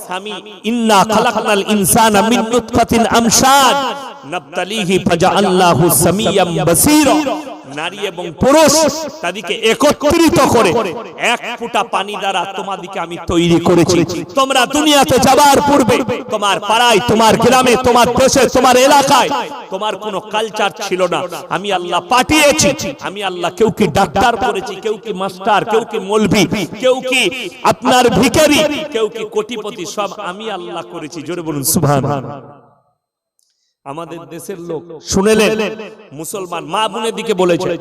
স্বামী ইন্না খালাকনাল ইনসানা মিন নুতফাতিন আমশাজ নাবতালিহি ফাজআলনাহু সামিয়াম বাসীরা। নারী এবং পুরুষ তাদেরকে একত্রিত করে এক ফোঁটা পানি দ্বারা তোমাদেরকে আমি তৈরি করেছি। তোমরা দুনিয়াতে যাবার পূর্বে তোমার পাড়ায়, তোমার গ্রামে, তোমার দেশে, তোমার এলাকায় তোমার কোনো কালচার ছিল না। আমি আল্লাহ পাঠিয়েছি। আমি আল্লাহ কেউ কি ডাক্তার করেছি, কেউ কি মাস্টার, কেউ কি মৌলভি, কেউ কি আপনার ভিখারি, কেউ কি কোটিপতি, সব আমি আল্লাহ করেছি। জোরে বলুন সুবহানাল্লাহ। আমাদের দেশের লোক শুনেলেন, মুসলমান মা বোনের দিকে বলেছে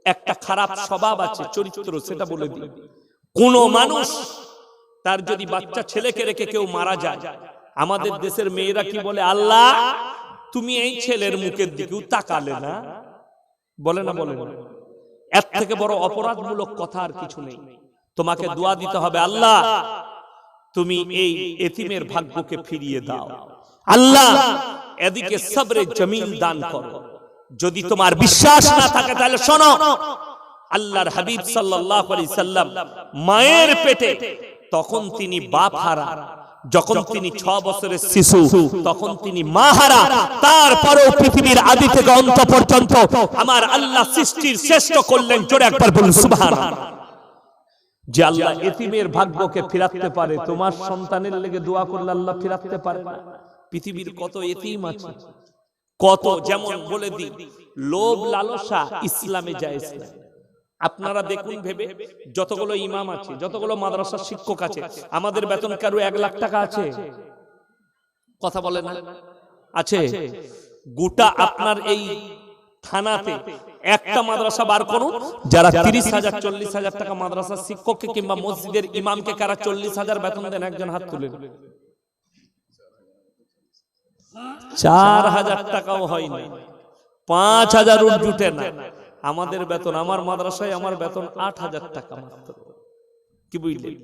একটা খারাপ স্বভাব আছে, চরিত্র, সেটা বলে দিই। কোন মানুষ তার যদি বাচ্চা ছেলেকে রেখে কেউ মারা যায়, আমাদের দেশের মেয়েরা কি বলে, আল্লাহ তুমি এই ছেলের মুখের দিকেও তাকালে না, বলে না? বলে না? এর থেকে বড় অপরাধমূলক কথা আর কিছু নেই। তোমাকে দোয়া দিতে হবে, আল্লাহ তুমি এই এতিমের ভাগ্যকে ফিরিয়ে দাও, আল্লাহ এদিকে সবরে জমিল দান করো। যদি তোমার বিশ্বাস না থাকে তাহলে শোনো, আল্লাহর হাবিব সাল্লাল্লাহু আলাইহি সাল্লাম মায়ের পেটে তখন তিনি বাপ হারা, যখন তিনি 6 বছরের শিশু তখন তিনি মা হারা। তারপরেও পৃথিবীর আদি থেকে অন্ত পর্যন্ত আমার আল্লাহ সৃষ্টির শ্রেষ্ঠ করলেন। জোরে একবার বলুন সুবহানাল্লাহ। যে আল্লাহ এতিমের ভাগ্যকে ফিরাতে পারে, তোমার সন্তানের লেগে দোয়া করলে আল্লাহ ফিরাতে পারে না? পৃথিবীর কত এতিম আছে, কত, যেমন বলে দিই, লোভ লালসা ইসলামে জায়েজ না। আপনারা দেখুন ভেবে, যতগুলো ইমাম আছে, যতগুলো মাদ্রাসার শিক্ষক আছে, আমাদের বেতন কারো 1 লাখ টাকা আছে? কথা বলে না? আছে? গোটা আপনার এই থানাতে একটা মাদ্রাসা বার করুন যারা 30,000 40,000 টাকা মাদ্রাসার শিক্ষককে কিংবা মসজিদের ইমামকে কারা 40,000 বেতন দেন, একজন হাত তুলেন। 4,000 টাকাও হয় না, 5,000 জুটে না। আমাদের বেতন, আমার মাদ্রাসায় আমার বেতন 8,000 টাকা মাত্র। কি বুঝলেন?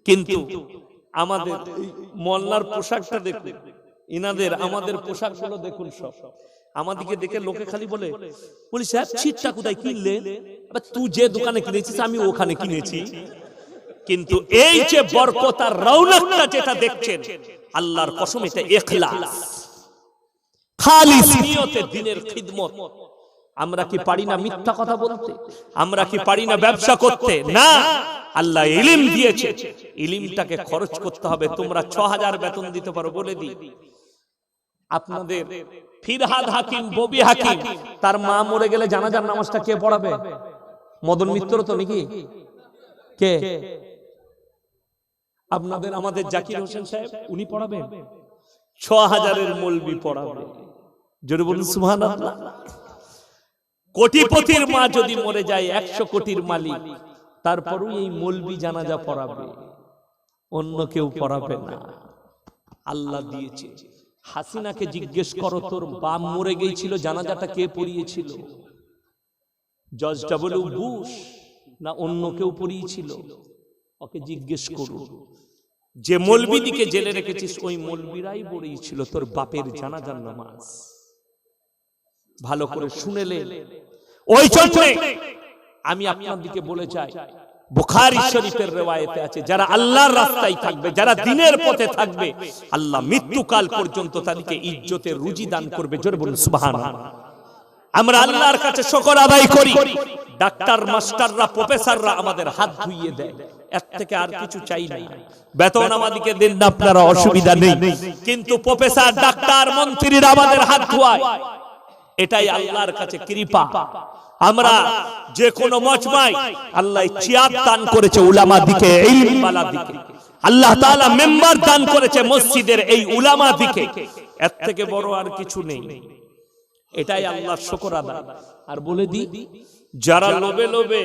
কিন্তু আমাদের মোল্লার পোশাকটা দেখুন, ইনাদের আমাদের পোশাকগুলো দেখুন, সব আমাদেরকে দেখে লোকে খালি বলে, বলি সাহেব ছিটটা কোথায় কিনলে? তুই যে দোকানে কিনেছিস আমি ওখানে কিনেছি। কিন্তু এই যে বরকত আর রৌনকটা যেটা দেখছেন, আল্লাহর কসম এটা ইখলাস, খালিস নিয়তে দ্বীনের খিদমত। আমরা কি পারি না মিথ্যা কথা বলতে? আমরা কি পারি না ব্যবসা করতে? না, আল্লাহ ইলম দিয়েছে, ইলমটাকে খরচ করতে হবে। তোমরা 6,000 বেতন দিতে পারো, বলে দিই আপনাদের ফিরহাদ হাকিম, ববি হাকিম, তার মা মরে গেলে জানাজার নামাজটা কে পড়াবে? মদন মিত্র তো নাকি? কে? আপনাদের আমাদের জাকির হোসেন সাহেব, উনি পড়াবেন? 6,000-এর মৌলবি পড়াবে। জোরে বলুন সুবহানাল্লাহ। কোটিপতির মা যদি মরে যায়, 100 কোটির মালিক, তারপরও এই মৌলবি জানাজা পড়াবে, অন্য কেউ পড়াবে না। আল্লাহ দিয়েছে। হাসিনাকে জিজ্ঞেস করো, তোর বাপ মরে গিয়েছিল, জানাজাটা কে পড়িয়েছিল? জর্জ ডব্লিউ বুশ না অন্য কেউ পড়িয়েছিল? ওকে জিজ্ঞেস করো। যে মৌলবিদিকে জেলে রেখেছিস, ওই মৌলবিরাই পড়িয়েছিল তোর বাপের জানাজার নামাজ। ভালো করে শুনেলে। ওই জন্য আমি আপনাদেরকে বলে যাই, বুখারী শরীফের রিওয়ায়েতে আছে, যারা আল্লাহর রাস্তায় থাকবে, যারা দ্বীনের পথে থাকবে, আল্লাহ মৃত্যুকাল পর্যন্ত তাদেরকে ইজ্জতের রুজি দান করবে। জোরে বলুন সুবহানাল্লাহ। আমরা আল্লাহর কাছে শুকর আদায় করি, ডাক্তার, মাস্টাররা, প্রফেসররা আমাদের হাত ধুইয়ে দেয়, এর থেকে আর কিছু চাই না। বেতন আমাদেরকে দেন না, আপনারা, অসুবিধা নেই, কিন্তু প্রফেসর, ডাক্তার, মন্ত্রীরা আমাদের হাত ধোয়ায়, এটাই আল্লাহর কাছে কৃপা। আমরা যে কোনো মজমায় আল্লাহ চেয়ার দান করেছে উলামা দিকে, ইলম ওয়ালা দিকে, আল্লাহ তাআলা মেম্বার দান করেছে মসজিদের এই উলামা দিকে, এর থেকে বড় আর কিছু নেই। এটাই আল্লাহর শুকর আদায়। আর বলে দি, যারা লোভে লোভে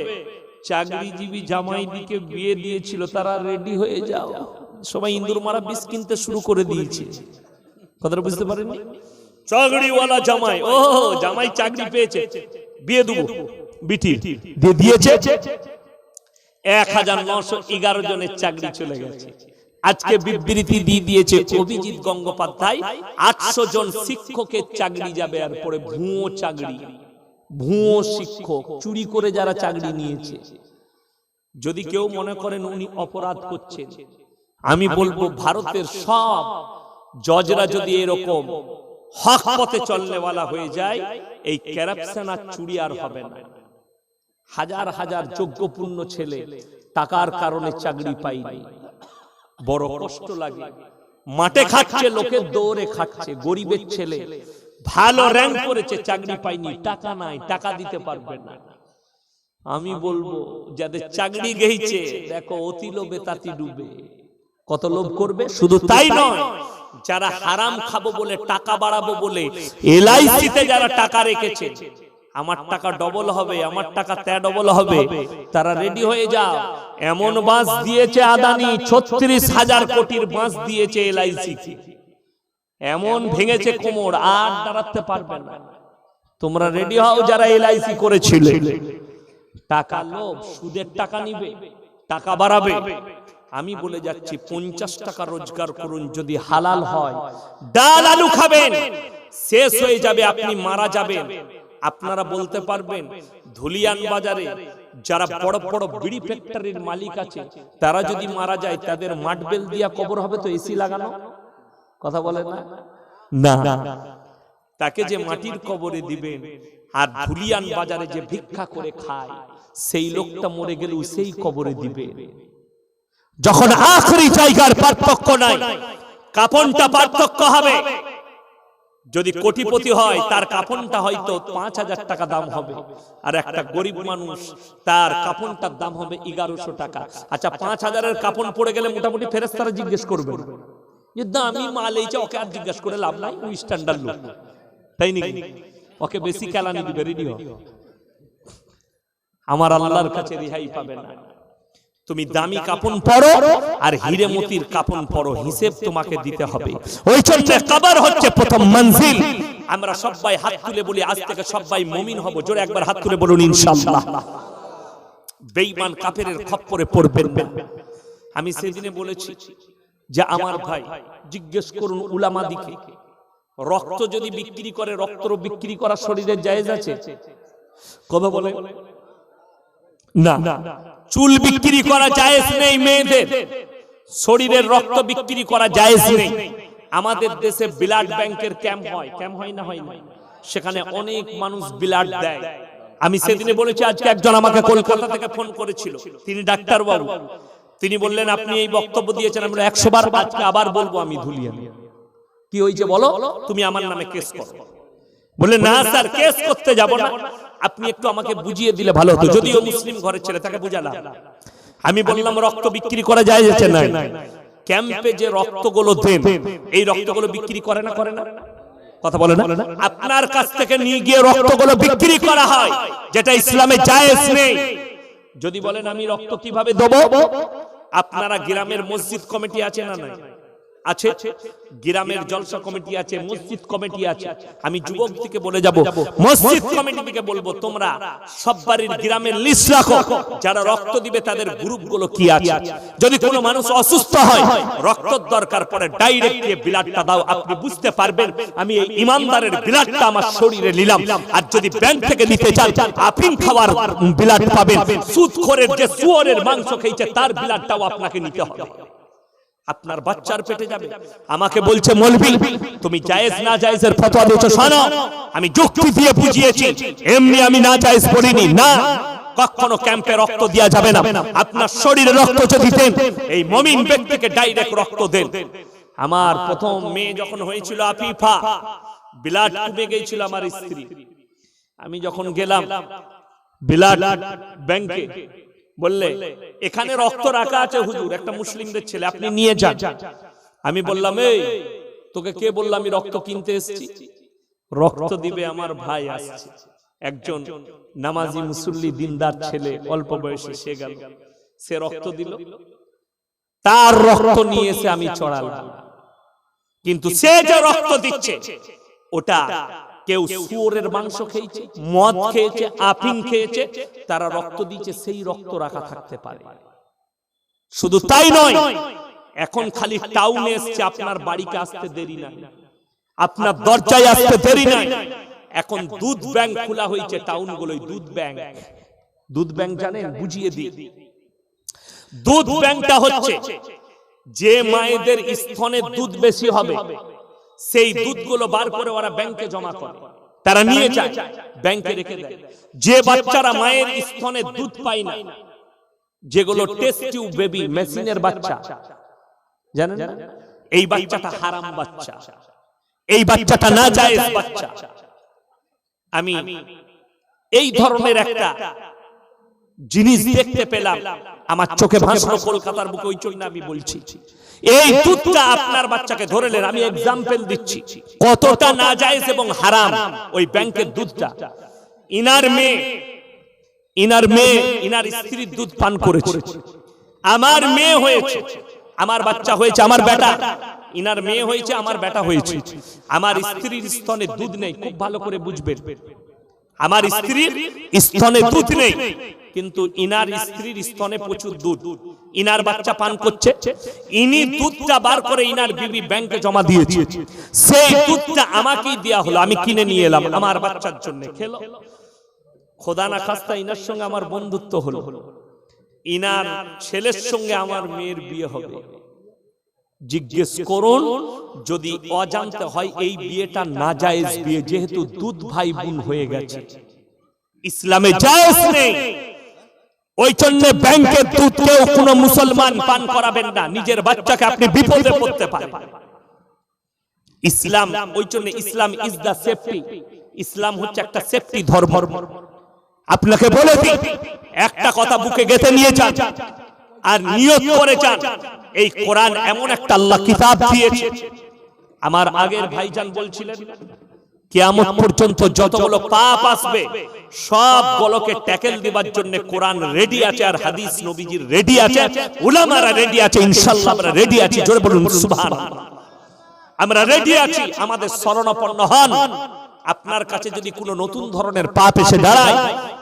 চাকরিজীবী জামাই দিকে বিয়ে দিয়েছিল, তারা রেডি হয়ে যাও, সবাই ইন্দুর মারা বিষ কিনতে শুরু করে দিয়েছে। কথাটা বুঝতে পারেননি? চাকরিওয়ালা জামাই, ও জামাই চাকরি পেয়েছে, বিয়ে দেবো, বিটি দিয়ে দিয়েছে, 1911 জনের চাকরি চলে গেছে। আজকে বিবৃতি দিয়ে দিয়েছে অভিজিৎ গঙ্গোপাধ্যায়, 800 জন শিক্ষকের চাকরি যাবে। আর পরে ভুয়ো চাকরি, ভুয়ো শিক্ষক, চুরি করে যারা চাকরি নিয়েছে। যদি কেউ মনে করেন উনি অপরাধ করছেন, আমি বলবো ভারতের সব জজরা যদি এরকম হক পথে চলনেওয়ালা হয়ে যায়, এই কারাপশন আর চুরি আর হবে না। হাজার হাজার যোগ্যপূর্ণ ছেলে টাকার কারণে চাকরি পায়নি, বড় কষ্ট লাগে। মাঠে খাচ্ছে, লোকের দৌড়ে খাচ্ছে। গরিবের ছেলে ভালো র্যাঙ্ক করেছে, চাকরি পায়নি, টাকা নাই, টাকা দিতে পারবে না। আমি বলবো যাদের চাকরি গেইছে, দেখো অতি লোভে তাতি ডুবে। কত লোভ করবে? শুধু তাই নয়, যারা হারাম খাবো বলে, টাকা বাড়াবো বলে এলআইসিতে যারা টাকা রেখেছে, আমার টাকা ডবল হবে, আমার টাকা 3 ডবল হবে, তারা রেডি হয়ে যাও। এমন বাস দিয়েছে আদানি, 36,000 কোটির বাস দিয়েছে এলআইসি, এমন ভেঙেছে কোমর, আর দাঁড়াতে পারবে না। তোমরা রেডি হও যারা এলআইসি করেছিলে। টাকা লোভ, সুদের টাকা নিবে, টাকা বাড়াবে। আমি বলে যাচ্ছি 50 টাকা রোজগার করুন, যদি হালাল হয়, ডাল আলু খাবেন, শেষ হয়ে যাবে, আপনি মারা যাবেন। আপনারা বলতে পারবেন ধুলিয়ান বাজারে যারা বড় বড় বিড়ি ফ্যাক্টরির মালিক আছে, তারা যদি মারা যায়, তাদের মাটবেল দিয়া কবর হবে তো এসি লাগানো? কথা বলে না, না, তাকে যে মাটির কবরে দিবেন, আর ধুলিয়ান বাজারে যে ভিক্ষা করে খায়, সেই লোকটা মরে গেলেও সেই কবরে দিবে। যখন আখরি জায়গার পার্থক্য নাই, কাফনটা পার্থক্য হবে। যদি কোটিপতি হয়, তার কাফনটা হয়তো 5,000 টাকা দাম হবে, আর একটা গরিব মানুষ তার কাফনটার দাম হবে 1100 টাকা। আচ্ছা, 5,000-এর কাফন পড়ে গেলে মোটামুটি ফেরেশতারা জিজ্ঞেস করবে যে দামি মাল এইটা, ওকে আর জিজ্ঞেস করে লাভ নাই, ওই স্ট্যান্ডার্ড লোক, তাই নাকি? ওকে বেশি কেলানি দিবে, রেডি হও। আমার আল্লাহর কাছে রেহাই পাবে না। তুমি দামি কাপন পরো আর হিরে মতির কাপন পরো, হিসেব তোমাকে দিতে হবে। ওই জন্য কবর হচ্ছে প্রথম মঞ্জিল। আমরা সবাই হাত তুলে বলি, আজ থেকে সবাই মুমিন হব। জোরে একবার হাত তুলে বলুন ইনশাআল্লাহ। বেঈমান কাফেরের খপ্পরে পড়বেন না। আমি সেদিনে বলেছি যে আমার ভাই, জিজ্ঞেস করুন উলামাদিকে, রক্ত যদি বিক্রি করে, রক্ত বিক্রি করা শরীরে জায়েজ আছে? কবে বলে না, চুল বিক্রি করা জায়েজ নেই, মেয়েদের শরীরের রক্ত বিক্রি করা জায়েজ নেই। আমাদের দেশে ব্লাড ব্যাংকের ক্যাম্প হয় না, হয় না? সেখানে অনেক মানুষ ব্লাড দেয়। আমি সেদিনে বলেছি, আজকে একজন আমাকে কলকাতা থেকে ফোন করেছিল, তিনি ডাক্তার বাবু। তিনি বললেন আপনি এই বক্তব্য দিয়েছেন, আমরা 100 বার, আজকে আবার বলবো। আমি ধুলিয়া, কি হয়েছে বলো, তুমি আমার নামে কেস করো। বলে না স্যার, কেস করতে যাব না, আপনি একটু আমাকে বুঝিয়ে দিলে ভালো হতো। যদিও মুসলিম ঘরের ছেলে, তাকে বুঝালাম। আমি বললাম রক্ত বিক্রি করা যায় না? ক্যাম্পে যে রক্তগুলো দেন, এই রক্তগুলো বিক্রি করে না? কথা বলে না? আপনার কাছ থেকে নিয়ে গিয়ে রক্তগুলো বিক্রি করা হয়, যেটা ইসলামে জায়েজ নেই। যদি বলেন আমি রক্ত কিভাবে দেবো, আপনারা গ্রামের মসজিদ কমিটি আছে না? নাই আছে, গ্রামের জলসা কমিটি আছে, মসজিদ কমিটি আছে। আমি যুবক থেকে বলে যাব, মসজিদ কমিটি থেকে বলবো, তোমরা সব বাড়ির গ্রামের লিস্ট রাখো, যারা রক্ত দিবে তাদের গ্রুপগুলো কি আছে। যদি কোনো মানুষ অসুস্থ হয়, রক্ত দরকার পড়ে, ডাইরেক্ট ব্লাডটা দাও। আপনি বুঝতে পারবেন আমি এই ইমানদারের ব্লাডটা আমার শরীরে নিলাম। আর যদি ব্যাংক থেকে নিতে চান, আফিম খাওয়ার ব্লাড পাবেন। সুদখোরের যে শুয়োরের মাংস খেয়েছে, তার ব্লাডটাও আপনাকে নিতে হবে। আপনার বাচ্চার পেটে যাবে। আমাকে বলছে মৌলভী, তুমি জায়েজ না জায়েজের ফতোয়া দিয়েছো, শোনো, আমি যুক্তি দিয়ে বুঝিয়েছি, এমনি আমি না জায়েজ বলিনি। না, কখনো ক্যাম্পে রক্ত দেওয়া যাবে না। আপনার শরীরে রক্ত যদি দেন, এই মুমিন ব্যক্তিকে ডাইরেক্ট রক্ত দেন। আমার প্রথম মেয়ে যখন হয়েছিল আফিফা, ব্লাড কমে গিয়েছিল আমার স্ত্রী। আমি যখন গেলাম ব্লাড ব্যাংকে, বললে এখানে রক্ত রাখা আছে হুজুর, একটা মুসলিমদের ছেলে, আপনি নিয়ে যান। আমি বললাম, এই তোকে কে বললাম আমি রক্ত কিনতে এসেছি? রক্ত দিবে আমার ভাই আসছে, একজন নামাজি মুসল্লি দিনদার ছেলে, অল্প বয়সে সে গেল, সে রক্ত দিল, তার রক্ত নিয়ে এসে আমি চড়ালাম। কিন্তু সে যে রক্ত দিচ্ছে, ওটা কেউ শুয়োরের মাংস খেয়েছে, মদ খেয়েছে, আফিম খেয়েছে, তারা রক্ত দিচ্ছে, সেই রক্ত রাখা থাকতে পারে। শুধু তাই নয়, এখন খালি টাউনে এসছে, আপনার বাড়িতে আসতে দেরি নাই, আপনার দরজায় আসতে দেরি নাই। এখন দুধ ব্যাংক খোলা হয়েছে টাউনগুলোয়, দুধ ব্যাংক। দুধ ব্যাংক জানেন? বুঝিয়ে দিই। দুধ ব্যাংকটা হচ্ছে যে মায়েদের স্তনের দুধ বেশি হবে, সেই দুধগুলো বার করে ওরা ব্যাংকে জমা করে, তারা নিয়ে যায় ব্যাংকে রেখে দেয়। যে বাচ্চারা মায়ের স্তনে দুধ পায় না, যেগুলো টেস্ট টিউব বেবি মেশিনের বাচ্চা, জানেন না, এই বাচ্চাটা হারাম বাচ্চা, এই বাচ্চাটা নাজায়েজ বাচ্চা। আমি এই ধরনের একটা জিনিস দেখতে পেলাম, আমার চোখে ভাসলো কলকাতার বুকে, ওই জন্য আমি বলছি এই দুধটা আপনার বাচ্চাকে ধরেলেন, আমি এক্সাম্পল দিচ্ছি কতটা নাজায়েজ এবং হারাম ওই ব্যাংকের দুধটা। ইনার মেয়ে ইনার স্ত্রীর দুধ পান করেছে, আমার মেয়ে হয়েছে, আমার বাচ্চা হয়েছে, আমার বেটা, ইনার মেয়ে হয়েছে, আমার বেটা হয়েছে, আমার স্ত্রীর স্তনে দুধ নেই। খুব ভালো করে বুঝবেন, আমার স্ত্রীর স্তনে দুধ নেই, কিন্তু ইনার স্ত্রীর স্তনে প্রচুর দুধ, ইনার বাচ্চা পান করছে, ইনি দুধটা বার করে ইনার বিবি ব্যাংকে জমা দিয়েছে, সেই দুধটা আমাকেই দেয়া হলো, আমি কিনে নিয়ে এলাম আমার বাচ্চার জন্য, খেলো। খোদা না খাস্তা ইনার সঙ্গে আমার বন্ধুত্ব হলো, ইনার ছেলের সঙ্গে আমার মেয়ের বিয়ে হবে। জিজ্ঞেস করুন, যদি অজান্তে হয় এই বিয়েটা নাজায়েজ বিয়ে, যেহেতু দুধ ভাই বোন হয়ে গেছে, ইসলামে জায়েজ নেই। ওই জন্য ব্যাংকের দুধ কেউ কোনো মুসলমান পান করাবেন না, নিজের বাচ্চাকে আপনি বিপদে পড়তে পারেন। ইসলাম, ওই জন্য ইসলাম ইজ দা সেফটি, ইসলাম হচ্ছে একটা সেফটি ধর্ম। আপনাকে বলে দিই, একটা কথা বুকে গেঁথে নিয়ে যান আর নিয়ত করে যান, এই কোরআন এমন একটা আল্লাহ কিতাব দিয়েছে। আমার আগের ভাইজান বলছিলেন কিয়ামত পর্যন্ত যতগুলো পাপ আসবে সবগুলোকে ট্যাকেল দেবার জন্য কোরআন রেডি আছে, আর হাদিস নবীজির রেডি আছে, উলামারা রেডি আছে, ইনশাআল্লাহ আমরা রেডি আছি। জোরে বলুন সুবহানাল্লাহ। আমরা রেডি আছি, আমাদের শরণাপন্ন হন। আপনার কাছে যদি কোনো নতুন ধরনের পাপ এসে দাঁড়ায়,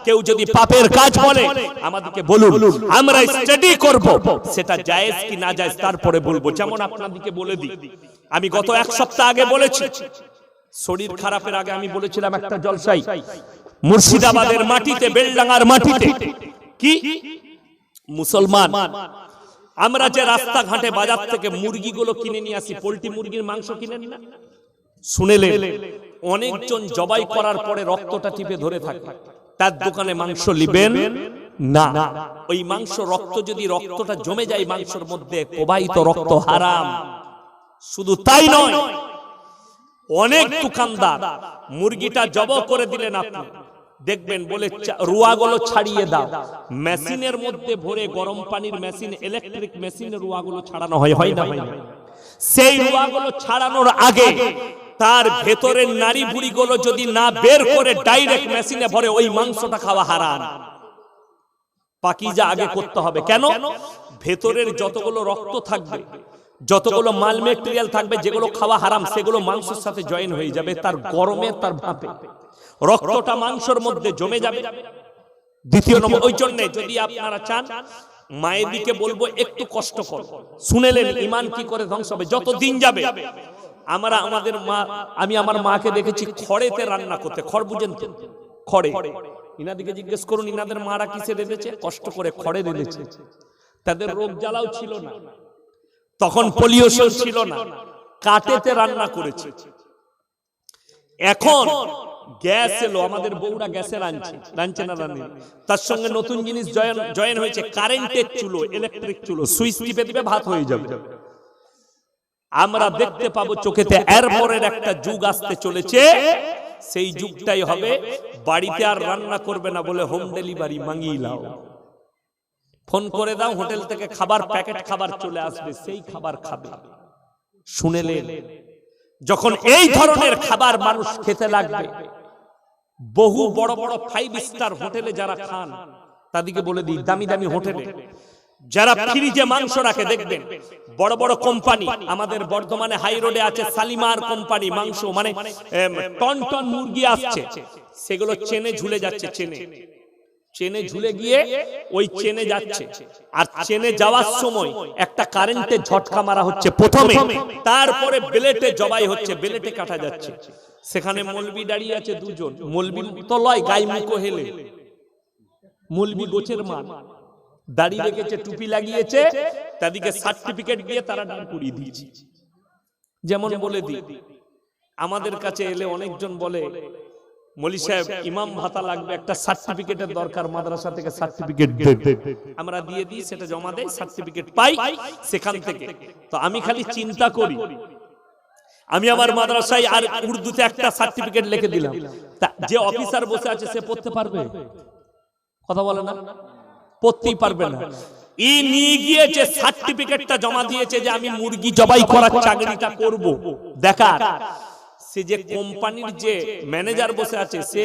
কেউ যদি পাপের কাজ বলে, আমাদেরকে বলুন, আমরা স্টাডি করব সেটা জায়েজ কি না জায়েজ, তারপরে বলবো। যেমন আপনাদেরকে বলে দিই, আমি গত এক সপ্তাহ আগে বলেছি, শরীর খারাপের আগে আমি বলেছিলাম একটা জলসাই, মুর্শিদাবাদের মাটিতে, বেলডাঙ্গার মাটিতে, কি মুসলমান আমরা যে রাস্তাঘাটে বাজার থেকে মুরগিগুলো কিনে নিয়ে আসি, পোল্ট্রি মুরগির মাংস কিনেন না, শুনেলেন অনেকজন জবাই করার পরে রক্তটা টিপে ধরে থাকে, তার দোকানে মাংস লিবেন না। ওই মাংস রক্ত, যদি রক্তটা জমে যায় মাংসের মধ্যে, প্রবাহিত রক্ত হারাম। শুধু তাই নয়, অনেক দোকানদার মুরগিটা জবাই করে দিলেন, আপনি দেখবেন বলে রুয়াগুলো ছাড়িয়ে দাও, মেশিনের মধ্যে ভরে, গরম পানির মেশিন, ইলেকট্রিক মেশিনে রুয়াগুলো ছাড়ানো হয়, হয় না? সেই রুয়াগুলো ছাড়ানোর আগে তার ভেতরের নারী বুড়িগুলো যদি না বের করে ডাইরেক্ট মেশিনে ভরে, ওই মাংসটা খাওয়া হারাম। পাকিজা আগে করতে হবে। কেন? ভেতরের যতগুলো রক্ত থাকবে, যতগুলো মাল মেটেরিয়াল থাকবে, যেগুলো খাওয়া হারাম, সেগুলো মাংসের সাথে জয়েন হয়ে যাবে, তার গরমে, তার ভাপে রক্তটা মাংসের মধ্যে জমে যাবে। দ্বিতীয় নম্বর, ওই জন্য যদি আপনারা চান, মায়ের দিকে বলবো একটু কষ্ট করো। শুনেলেন ঈমান কি করে ধ্বংস হবে যত দিন যাবে। আমরা আমাদের মা, আমি আমার মাকে দেখেছি খড়েতে রান্না করতে। খড় বুঝেন তো? খড়ে। ইনাদিকে জিজ্ঞেস করুন, ইনাদের মারা কিসে রেঁধেছে? কষ্ট করে খড়ে রেঁধেছে। তাদের রোগ জ্বালাও ছিল না, তখন পলিউশন ছিল না, কাঠেতে রান্না করেছে। এখন গ্যাস এলো, আমাদের বউরা গ্যাসে রাঁধছে না, রান্না। তার সঙ্গে নতুন জিনিস জয়েন হয়েছে, কারেন্টের চুলো, ইলেকট্রিক চুলো, সুইচ টিপে দিবে ভাত হয়ে যাবে। আমরা দেখতে পাবো চোখেতে। এরপরের একটা যুগ আসতে চলেছে, সেই যুগটাই হবে বাড়িতে আর রান্না করবে না, বলে হোম ডেলিভারি মাঙ্গিয়ে লাও, ফোন করে দাও, হোটেল থেকে খাবার, প্যাকেট খাবার চলে আসবে, সেই খাবার খাবে। শুনেলেন? যখন এই ধরনের খাবার মানুষ খেতে লাগবে, বহু বড় বড় 5 স্টার হোটেলে যারা খান, তাদেরকে বলে দিই, দামি দামি হোটেলে যারা ফ্রিজে মাংস রাখে, দেখবেন বড় বড় কোম্পানি, আমাদের বর্ধমানে হাই রোডে আছে শালিমার কোম্পানি, মাংস মানে টন টন মুরগি আসছে, সেগুলো চেনে ঝুলে যাচ্ছে, চেনে ঝুলে গিয়ে ওই চেনে যাচ্ছে, আর চেনে যাওয়ার সময় একটা কারেন্টের ঝটকা মারা হচ্ছে প্রথমে, তারপরে বেলেটে জবাই হচ্ছে, বেলেটে কাটা যাচ্ছে। সেখানে মলবি দাঁড়িয়ে আছে দুজন, মলবি তো লয়, গায়ে মুখো হেলে, মলবি গোছের মান, দাড়ি রেখেছে, টুপি লাগিয়েছে, তাদেরকে সার্টিফিকেট দিয়ে তারা দাঁড় করিয়ে দিয়েছে। যেমন বলে দিই, আমাদের কাছে এলে অনেকজন বলে মৌলী সাহেব ইমাম ভাতা লাগবে, একটা সার্টিফিকেটের দরকার, মাদ্রাসা থেকে সার্টিফিকেট দেন। আমরা দিয়ে দিই, সেটা জমা দেয়, সার্টিফিকেট পাই সেখান থেকে। তো আমি খালি চিন্তা করি, আমি আমার মাদ্রাসায় আর উর্দুতে একটা সার্টিফিকেট লিখে দিলাম, যে অফিসার বসে আছে সে পড়তে পারবে? কথা বলে না, পড়তেই পারবে না। ই নিয়ে গিয়ে যে সার্টিফিকেটটা জমা দিয়েছে যে আমি মুরগি জবাই করার চাকরিটা করব, দেখা সে যে কোম্পানির যে ম্যানেজার বসে আছে সে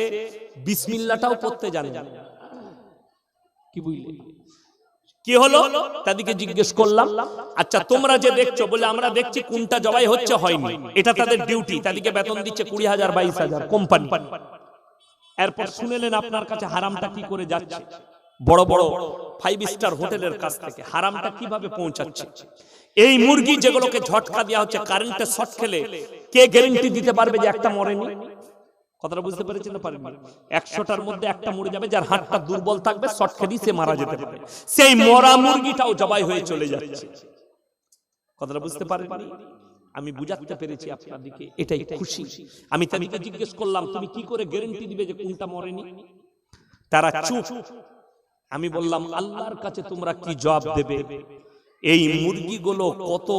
বিসমিল্লাহটাও পড়তে জানে না। কি বুঝলে? কি হলো? তাদেরকে জিজ্ঞেস করলাম, আচ্ছা তোমরা যে দেখছো, বলে আমরা দেখছি কোনটা জবাই হচ্ছে হয়নি, এটা তাদের ডিউটি, তাদেরকে বেতন দিচ্ছে 20,000 22,000 কোম্পানি। এরপর শুনেলেন আপনার কাছে হারামটা কি করে যাচ্ছে, বড় বড় 5 স্টার হোটেলের কাছ থেকে হারামটা কিভাবে পৌঁছাচ্ছে। এই মুরগি যেগুলোকে ঝটকা দেওয়া হচ্ছে, কারেন্টে শর্ট খেলে কে গ্যারান্টি দিতে পারবে যে একটা মরেনি? কথাটা বুঝতে পেরেছেন না পারেন? 100টার মধ্যে একটা মরে যাবে, যার হাতটা দুর্বল থাকবে, শর্ট খেলে সে মারা যেতে পারে। সেই মরা মুরগিটাও জবাই হয়ে চলে যাচ্ছে। কথাটা বুঝতে পারেন? আমি বুঝাতে পেরেছি আপনাদেরকে, এটাই খুশি। আমি তাদেরকে জিজ্ঞেস করলাম, তুমি কি করে গ্যারান্টি দিবে যে কোনটা মরেনি? তারা চুপ। আমি বললাম, আল্লাহর কাছে তোমরা কি জবাব দেবে? এই মুরগিগুলো কত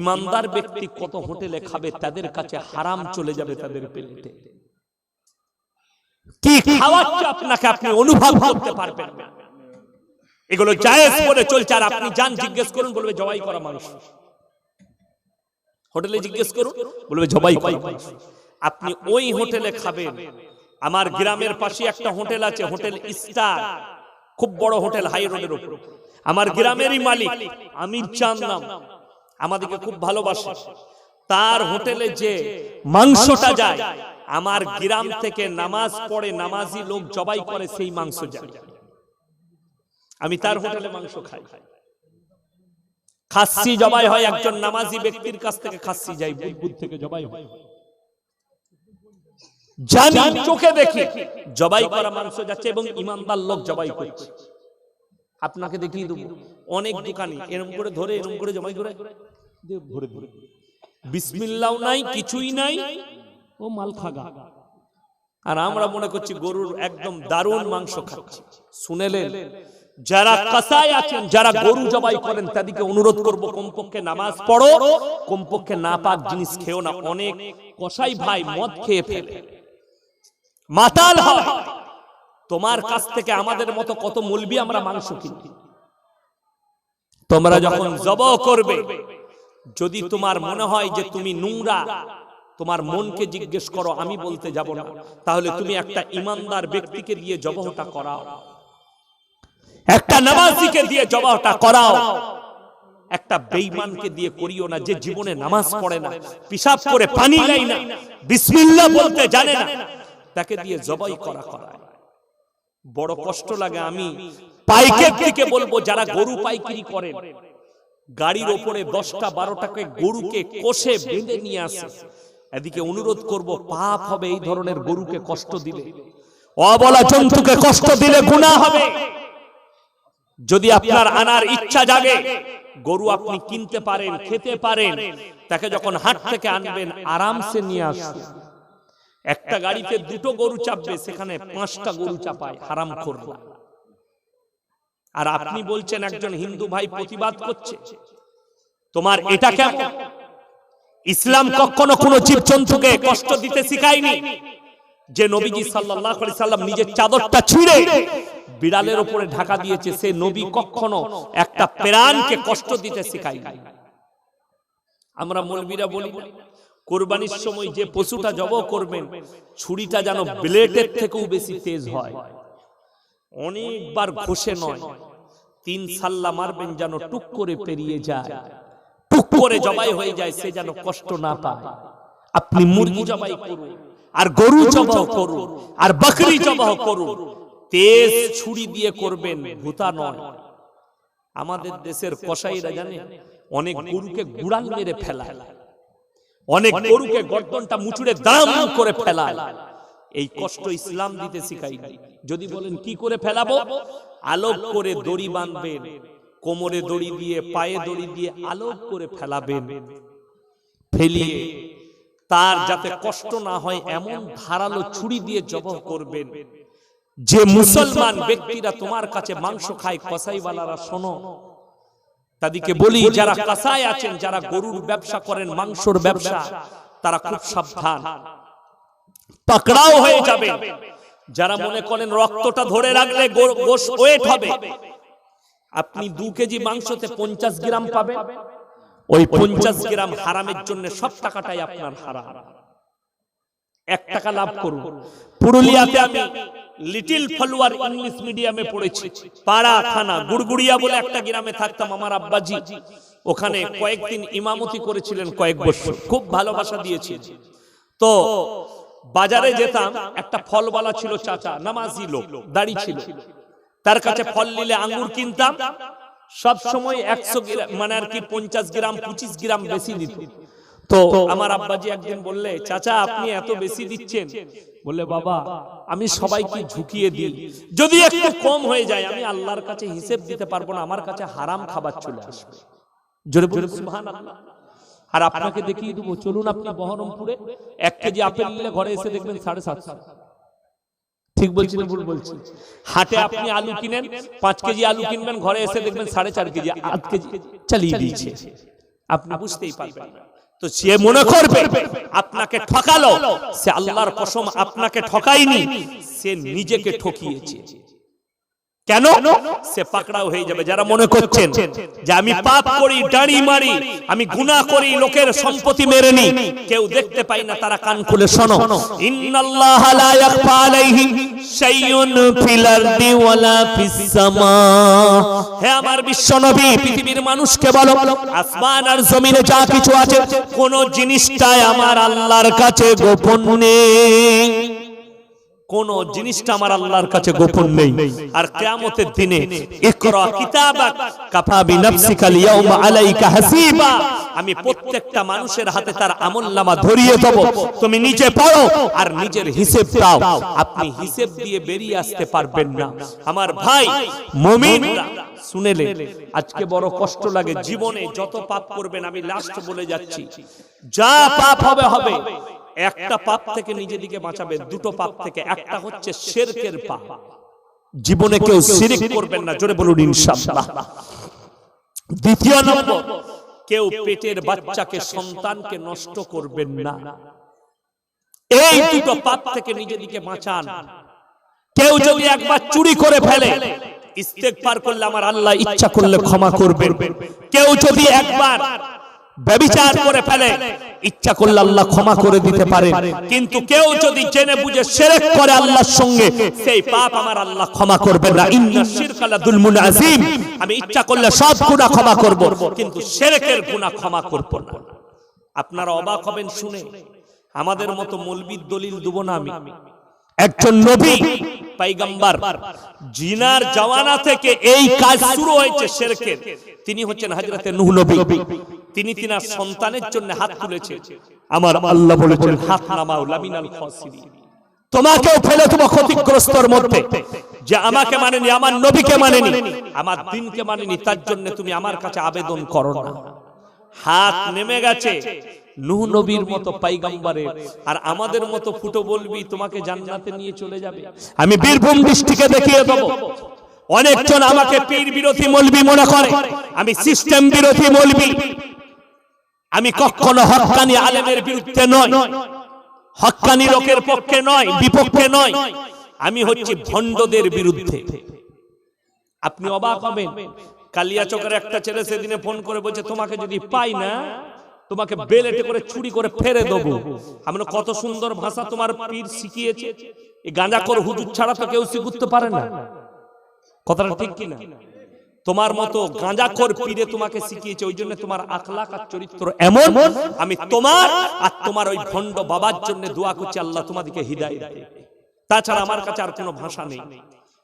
ইমানদার ব্যক্তি কত হোটেলে খাবে, তাদের কাছে হারাম চলে যাবে তাদের পেটে। কি খাওয়াচ্ছে আপনাকে আপনি অনুভব করতে পারবেন না। এগুলো জায়েজ করে চলছে, আর আপনি যান জিজ্ঞেস করুন, বলবে জবাই করা মাংস। হোটেলে জিজ্ঞেস করুন, বলবে জবাই করা মাংস। আপনি ওই হোটেলে খাবেন। আমার গ্রামের পাশে একটা হোটেল আছে, হোটেল স্টার, খুব বড় হোটেল, হাই রোডের উপর। আমার গ্রামেরই মালিক আমির চাঁদ নাম, আমাদেরকে খুব ভালোবাসে। তার হোটেলে যে মাংসটা যায়, আমার গ্রাম থেকে নামাজ পড়ে নামাজি লোক জবাই করে সেই মাংস যায়। আমি তার হোটেলে মাংস খাই। খাসি জবাই হয়, একজন নামাজি ব্যক্তির কাছ থেকে খাসি যায়, বুধ থেকে জবাই হয়। জানি, চোখে দেখি জবাই করা মাংস যাচ্ছে এবং ইমানদার লোক জবাই করছে। আপনাকে দেখিয়ে দেবো, অনেক দোকানি এরকম করে ধরে, এরকম করে জবাই করে ধরে ধরে, বিসমিল্লাহ নাই, কিছুই নাই, ও মাল খাগা। আর আমরা মনে করছি গরুর একদম দারুণ মাংস খাচ্ছি। শুনেলেন, যারা কসাই আছেন, যারা গরু জবাই করেন, তাদেরকে অনুরোধ করব, কমপক্ষে নামাজ পড়ো, কমপক্ষে নাপাক জিনিস খেও না। অনেক কসাই ভাই মদ খেয়ে ফেলে, মাতাল হয়। তোমার কাছ থেকে আমাদের মতো কত মুলবি আমরা মাংস কিনি। তোমরা যখন জবাই করবে, যদি তোমার মনে হয় যে তুমি নোংরা, তোমার মনকে জিজ্ঞেস করো, আমি বলতে যাব না, তাহলে তুমি একটা ইমানদার ব্যক্তিকে দিয়ে জবাহটা করাও, একটা নামাজিকে দিয়ে জবাহটা করাও। একটা বেঈমানকে দিয়ে করিও না, যে জীবনে নামাজ পড়ে না, পিশাব করে পানি নেয় না, বিসমিল্লাহ বলতে জানে না, তাকে দিয়ে জবাই করায়। বড় কষ্ট লাগে। আমি পাইকের দিকে বলবো, যারা গরু পাইকারি করেন, গাড়ির ওপরে 10টা 12টাকে গরুকে কষে বেঁধে নিয়ে আসে, এদিকে অনুরোধ করব, পাপ হবে এই ধরনের গরুকে কষ্ট দিলে, অবলা জন্তুকে কষ্ট দিলে গুনাহ হবে। যদি আপনার আনার ইচ্ছা জাগে, গরু আপনি কিনতে পারেন, খেতে পারেন, তাকে যখন হাট থেকে আনবেন আরামসে নিয়ে আসুন। একটা গাড়িতে 2টো গরু চাপবে, সেখানে 5টা গরু চাপায় হারামখোর। আর আপনি বলছেন একজন হিন্দু ভাই প্রতিবাদ করছে, তোমার এটা কেমন? ইসলাম কখনো কোনো জীবজন্তুকে কষ্ট দিতে শিখায়নি। যে নবীজি সাল্লাল্লাহু আলাইহি সাল্লাম নিজের চাদরটা ছিঁড়ে বিড়ালের উপরে ঢাকা দিয়েছে, সে নবী কখনো একটা প্রাণকে কষ্ট দিতে শিখায়নি। আমরা মৌলবীরা বলি, কুরবানির সময় যে পশুটা জবাই করবেন, ছুরিটা যেন ব্লেডের থেকেও বেশি তেজ হয়, অনেকবার ঘষে নয়, 3 সাল্লা মারবেন যেন টুক করে পেরিয়ে যায়, টুক করে জবাই হয়ে যায়, সে যেন কষ্ট না পায়। আপনি মুরগি জবাই করুন, আর গরু জবাই করুন, আর বকরি জবাই করুন, তেজ ছুরি দিয়ে করবেন, ভূতা নয়। আমাদের দেশের কসাইরা জানে, অনেক গরুকে গুড়াল মেরে ফেলায়, অনেক গরুকে গর্দনটা মুচুড়ে দাম করে ফেলায়। এই কষ্ট ইসলাম দিতে শিখায়নি। যদি বলেন কি করে ফেলাবো, আলোক করে দড়ি বাঁধবেন, কোমরে দড়ি দিয়ে, পায়ে দড়ি দিয়ে আলোক করে ফেলাবেন, ফেলিয়ে তার যাতে কষ্ট না হয় এমন ধারালো ছুরি দিয়ে জবাহ করবেন। যে মুসলমান ব্যক্তিরা তোমার কাছে মাংস খায়, কসাইওয়ালারা শোনো, তাদেরকে বলি যারা কসাই আছেন, যারা গরুর ব্যবসা করেন, মাংসর ব্যবসা, তারা খুব সাবধান, পাকড়াও হয়ে যাবে। যারা মনে করেন রক্তটা ধরে রাখলে গোশ ওয়েট হবে, আপনি 2 কেজি মাংসতে 50 গ্রাম পাবেন, ওই 50 গ্রাম হারামের জন্য সব টাকাটাই আপনার হারাম। 1 টাকা লাভ করুন। পুরুলিয়াতে আমি লিটল ফলোয়ার ইংলিশ মিডিয়ামে পড়েছি। পাড়া থানা গুড়গুড়িয়া বলে একটা গ্রামে থাকতাম, আমার আব্বাজি ওখানে কয়েকদিন ইমামতি করেছিলেন, কয়েক বছর, খুব ভালোবাসা দিয়েছি। তো বাজারে যেতাম, একটা ফলওয়ালা ছিল, চাচা, নামাজি লোক, দাড়ি ছিল, তার কাছে ফল নিলে আঙ্গুর কিনতাম, সব সময় 100 গ্রাম মানে আর কি 50 গ্রাম 25 গ্রাম বেশি দিত। তো আমার আব্বাজি একদিন বললে, চাচা আপনি এত বেশি দিচ্ছেন? বললে, বাবা আমি সবাইকে ঝুঁকিয়ে দিই, যদি একটু কম হয়ে যায় আমি আল্লাহর কাছে হিসেব দিতে পারবো না, আমার কাছে হারাম খাবার চলে আসবে। জোরে বলুন সুবহানাল্লাহ। আর আপনাকে দেখিয়ে দেবো, চলুন আপনি বহরমপুরে 1 কেজি আপেল নিলে ঘরে এসে দেখবেন 750। ঠিক বলছি না ভুল বলছি? হাটে আপনি আলু কিনেন, 5 কেজি আলু কিনবেন, ঘরে এসে দেখবেন 4.5 কেজি, 8 কেজি চালিয়ে দিয়েছে, আপনি বুঝতেই পারবেন না। তো সে মনে করবে আপনাকে ঠকালো, সে আল্লাহর কসম আপনাকে ঠকায়নি, সে নিজেকে ঠকিয়েছে। কেন? সে পাকড়াও হয়ে যাবে। যারা মনে করছেন যে আমি পাপ করি, দাড়ি মারি, আমি গুনাহ করি, লোকের সম্পত্তি মেরে নি, কেউ দেখতে পাই না, তারা কান খুলে শোনো, ইন্নাল্লাহা লা ইয়াখফা আলাইহি শাইউন ফিল আরদি ওয়ালা ফিস সামা। হে আমার বিশ্বনবী, পৃথিবীর মানুষকে বলো, আসমান আর জমিনে যা কিছু আছে, কোন জিনিসটাই আমার আল্লাহর কাছে গোপন নেই, কোন জিনিসটা আমার আল্লাহর কাছে গোপন নেই। আর কিয়ামতের দিনে ইকরা কিতাবাক কাফা বিনাফসিকাল ইয়াউমা আলাইকা হাসিবা, আমি প্রত্যেকটা মানুষের হাতে তার আমলনামা ধরিয়ে দেব, তুমি নিজে পড়ো আর নিজের হিসাব দাও। আপনি হিসাব দিয়ে বেরিয়ে আসতে পারবেন না। আমার ভাই মুমিনরা শুনেলে আজকে বড় কষ্ট লাগে, জীবনে যত পাপ করবেন, আমি লাস্ট বলে যাচ্ছি, যা পাপ হবে হবে, একটা পাপ থেকে নিজেদিকে বাঁচাবে, 2টো পাপ থেকে। একটা হচ্ছে শিরকের পাপ, জীবনে কেউ শিরক করবেন না, জোরে বলুন ইনশাআল্লাহ। দ্বিতীয় নম্বর, কেউ পেটের বাচ্চাকে, সন্তানকে নষ্ট করবেন না। এই 2টো পাপ থেকে নিজেদিকে বাঁচান। কেউ যদি একবার চুরি করে ফেলে, ইস্তেগফার করলে আমার আল্লাহ ইচ্ছা করলে ক্ষমা করবেন। কেউ যদি একবার ব্যভিচার করে ফেলে, ইচ্ছা করলে আল্লাহ ক্ষমা করে দিতে পারে। কিন্তু কেউ যদি জেনে বুঝে শিরক করে আল্লাহর সঙ্গে, সেই পাপ আমার আল্লাহ ক্ষমা করবেন না। ইন্নাশ শিরকা লাযুলমুন আযীম, আমি ইচ্ছা করলে সব গুনাহ ক্ষমা করব, কিন্তু শিরকের গুনাহ ক্ষমা করব না। আপনারা অবাক হবেন শুনে, আমাদের মতো মৌলবীর দলিল দেব না আমি। একজন নবী পয়গম্বর, জিনার জাওয়ানা থেকে এই কাজ শুরু হয়েছে শিরকের, তিনি হচ্ছেন হযরতে নূহ নবী। তিনি তিনার সন্তানের জন্য হাত তুলেছে, আমার আল্লাহ বলেছেন হাত নামাও, লামিনাল খাসিরিন, তোমাকেও ফেলে দেব ক্ষতিগ্রস্তর মধ্যে। যে আমাকে মানেনি, আমার নবীকে মানেনি, আমার দ্বীনকে মানেনি, তার জন্য তুমি আমার কাছে আবেদন করো না। হাত নেমে গেছে নূহ নবীর মতো পয়গম্বরের। আর আমাদের মতো ফুটো বলবি তোমাকে জান্নাতে নিয়ে চলে যাবে। আমি বীরভূম ডিস্ট্রিক্টে দেখিয়ে দেব, অনেকজন আমাকে পীর বিরোধী মৌলবি মনে করে, আমি সিস্টেম বিরোধী মৌলবি। আমি কখনো হক্কানি আলেমের বিরুদ্ধে নয়, হক্কানি লোকের পক্ষে নয়, বিপক্ষে নয়, আমি হচ্ছি ভণ্ডদের বিরুদ্ধে। আপনি অবাক হবেন, কালিয়াচকের একটা ছেলে সেদিনে ফোন করে বলছে, তোমাকে যদি পাই না, তোমাকে বেলেটে করে চুরি করে ফেরে দেবো। আমরা কত সুন্দর ভাষা তোমার পীর শিখিয়েছে, এই গাঁজাখোর হুজুর ছাড়া তো কেউ শিখতে পারে না। কথাটা ঠিক কিনা? তোমার মতো গাঁজাখোর পীরে তোমাকে শিখিয়েছে, ওই জন্য তোমার আখলাক আর চরিত্র এমন। আমি তোমার আর তোমার ওই ভণ্ড বাবার জন্য দোয়া করছি, আল্লাহ তোমাদেরকে হিদায়াত দেয়। তাছাড়া আমার কাছে আর কোনো ভাষা নেই।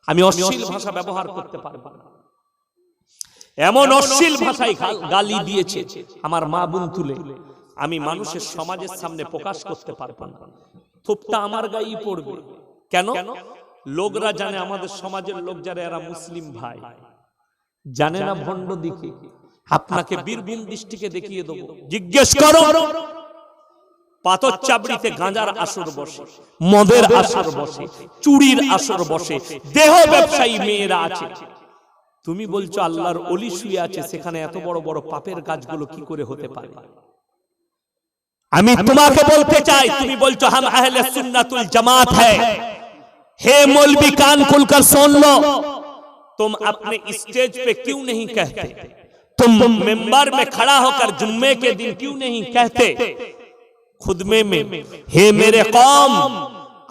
আমি অশ্লীল ভাষা ব্যবহার করতে পারবো না। এমন অশ্লীল ভাষায় গালি দিয়েছে আমার মা বোন তুলে, আমি মানুষের সমাজের সামনে প্রকাশ করতে পারবো না। থোপটা আমার গায়েই পড়বে। কেন? লোকরা জানে, আমাদের সমাজের লোক যারা, এরা মুসলিম ভাই, জানে না ভণ্ড দিকে। আপনাকে বীরভূম দৃষ্টিকে দেখিয়ে দেবো, জিজ্ঞেস করো পাথর চাবড়িতে গাঁজার আসর বসে, মদের আসর বসে, চুরির আসর বসে, দেহ ব্যবসায়ী মেয়েরা আছে। তুমি বলছো আল্লাহর ওলি শুয়ে আছে, সেখানে এত বড় বড় পাপের কাজগুলো কি করে হতে পারে? আমি তোমাকে বলতে চাই, তুমি বলছো হাম আহলে সুন্নাতুল জামাত হ্যায়। हे मौलवी कान खुलकर सुन लो, तुम अपने स्टेज पे क्यों नहीं कहते, तुम मेंबर में खड़ा होकर जुम्मे के दिन क्यों नहीं कहते खुदमे में, हे मेरे कौम,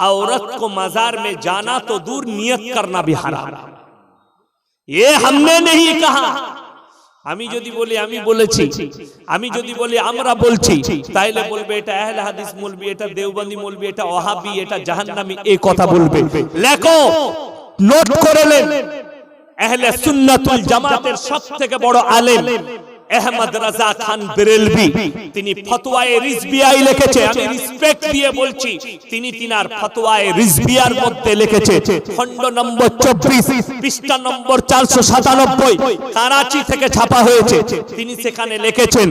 औरत को मजार में जाना तो दूर, नियत करना भी हराम। ये हमने नहीं कहा। আমি যদি বলি আমি বলেছি, আমি যদি বলি আমরা বলছি, তাইলে বলবে এটা আহলে হাদিস মৌলবি, এটা দেওবন্দি মৌলবি, এটা ওয়াহাবি, এটা জাহান্নামী, এই কথা বলবে। লেখো, নোট করে নেন, আহলে সুন্নাতুল জামাতের সবথেকে বড় আলেম আহমদ রাজা খান বেরেলভি, তিনি ফতোয়ায়ে রিজভিয়ায় লিখেছে, আমি রেসপেক্ট দিয়ে বলছি, তিনি তিনার ফতোয়ায়ে রিজভিয়ার মধ্যে লিখেছে, খণ্ড নম্বর 24 পৃষ্ঠা নম্বর 497, করাচি থেকে ছাপা হয়েছে। তিনি সেখানে লিখেছেন,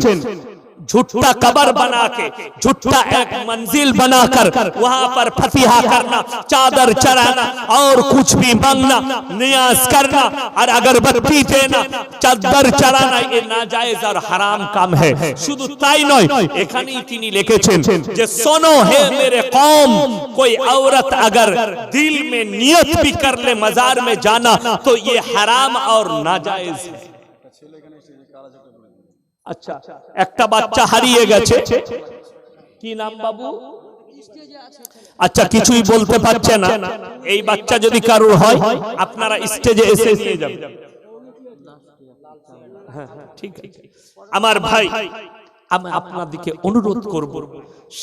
झूठा कबर बना के, झूठा एक मंजिल बनाकर वहां पर फतिहा करना, चादर चढ़ाना और कुछ भी मांगना, नियाज करना और अगरबत्ती देना, चादर चढ़ाना, ये नाजायज और हराम काम है। শুধু তাই নয়, এখানেই তিনি লিখেছেন যে सुनो है मेरे कौम, कोई औरत अगर दिल में नियत भी कर ले मजार में जाना तो ये हराम और नाजायज है। আচ্ছা, একটা বাচ্চা হারিয়ে গেছে, কি নাম বাবু? আচ্ছা, কিছুই বলতে পারছে না। এই বাচ্চা যদি কারোর হয়, আপনারা স্টেজে এসে নিয়ে যাবেন। হ্যাঁ, ঠিক আছে। আমার ভাই, আমি আপনাদেরকে অনুরোধ করব,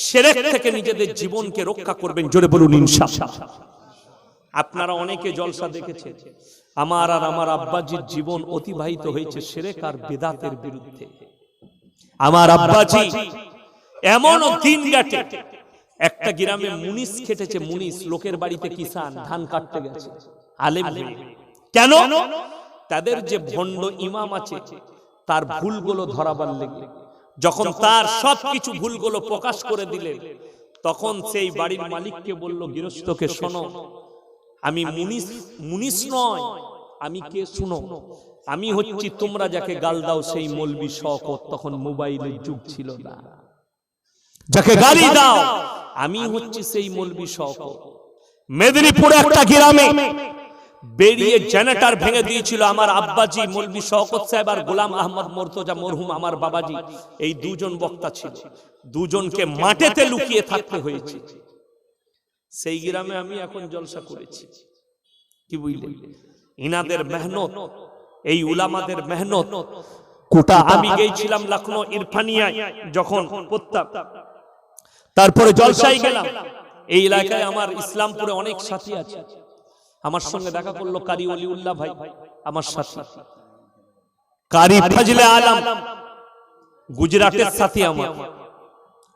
শিরক থেকে নিজেদের জীবনকে রক্ষা করবেন। জোরে বলুন ইনশাআল্লাহ। আপনারা অনেকে জলসা দেখেছেন, আমার আর আমার আব্বাজির জীবন অতিবাহিত হয়েছে শিরক আর বিদআতের বিরুদ্ধে। আমার আব্বাজি এমন দিন কাটে, একটা গ্রামে মুনিশ খেটেছে, মুনিশ লোকের বাড়িতে কিষান ধান কাটতে গেছে, আলেম হয়ে। কেন? তাদের যে ভণ্ড ইমাম আছে তার ভুলগুলো ধরাবার লেগে, যখন তার সবকিছু ভুলগুলো প্রকাশ করে দিলেন, তখন সেই বাড়ির মালিককে বলল, গৃহস্থকে শোনো, আমি মুনিশ নয়, আমি কে শুনো, আমি হচ্ছি তোমরা যাকে গাল দাও সেই মৌলবি শওকত। তখন মোবাইলের যুগ ছিল না, যাকে গালি দাও আমি হচ্ছি সেই মৌলবি শওকত। মেদিনীপুরে একটা গ্রামে বেরিয়ে জেনারেটর ভেঙে দিয়েছিল আমার আব্বাজি মৌলবি শওকত সাহেব আর গোলাম আহমদ মুর্তজা মরহুম আমার বাবাজি, এই দুজন বক্তা ছিল, দুজনকে মাটিতে লুকিয়ে থাকতে হয়েছে। সেই গ্রামে আমি এখন জলসা করেছি, কি বুঝলেন? ইনাদের মেহনত, এই উলামাদের মেহনত কোটা। আমি গিয়েছিলাম লখনৌ ইরফানিয়ায় যখন পড়তাম, তারপরে জলসায় গেলাম। এই এলাকায় আমার ইসলামপুরে অনেক সাথী আছে, আমার সঙ্গে দেখা করলো কারি ওলিউল্লাহ ভাই, আমার সাথী কারি ফজলে আলম, গুজরাটের সাথী, আমার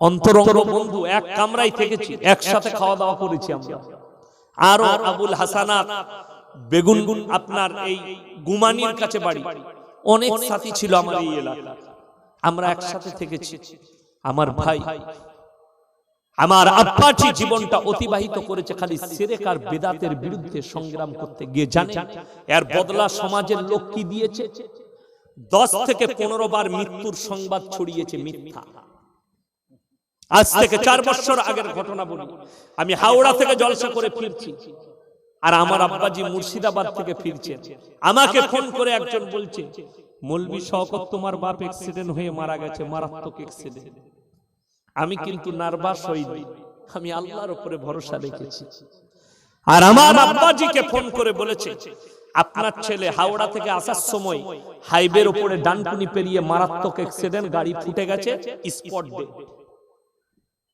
অন্তরঙ্গ বন্ধু, এক কামরায় থেকেছি, একসাথে খাওয়া দাওয়া করেছি আমরা। আরো আবুল হাসানাত বেগুন আপনার এই গুমানির কাছে বাড়ি, অনেক সাথী ছিল আমার এই এলাকা, আমরা একসাথে থেকেছি। আমার ভাই, আমার আব্বাজি জীবনটা অতিবাহিত করেছে খালি শিরক আর বিদআতের বিরুদ্ধে সংগ্রাম করতে গিয়ে। জানেন এর বদলা সমাজের লোক কি দিয়েছে? 10 থেকে 15 বার মৃত্যুর সংবাদ ছড়িয়েছে, মিথ্যা। আজ থেকে 4 বছর আগের ঘটনা বলি, আমি হাওড়া থেকে জলসা করে ফিরছি, আর আমার আব্বাজি মুর্শিদাবাদ থেকে ফিরছেন। আমাকে ফোন করে একজন বলছে, মৌলবি শওকত তোমার বাপ অ্যাক্সিডেন্ট হয়ে মারা গেছে, মারাত্মক অ্যাক্সিডেন্ট। আমি কিন্তু নার্ভাস হইনি, আমি আল্লাহর উপরে ভরসা রেখেছি। আর আমার আব্বাজিকে ফোন করে বলেছে, আপনার ছেলে হাওড়া থেকে আসার সময় হাইওয়ের উপরে ডানকুনি পেরিয়ে মারাত্মক অ্যাক্সিডেন্ট, গাড়ি ফুটে গেছে, স্পট ডেড।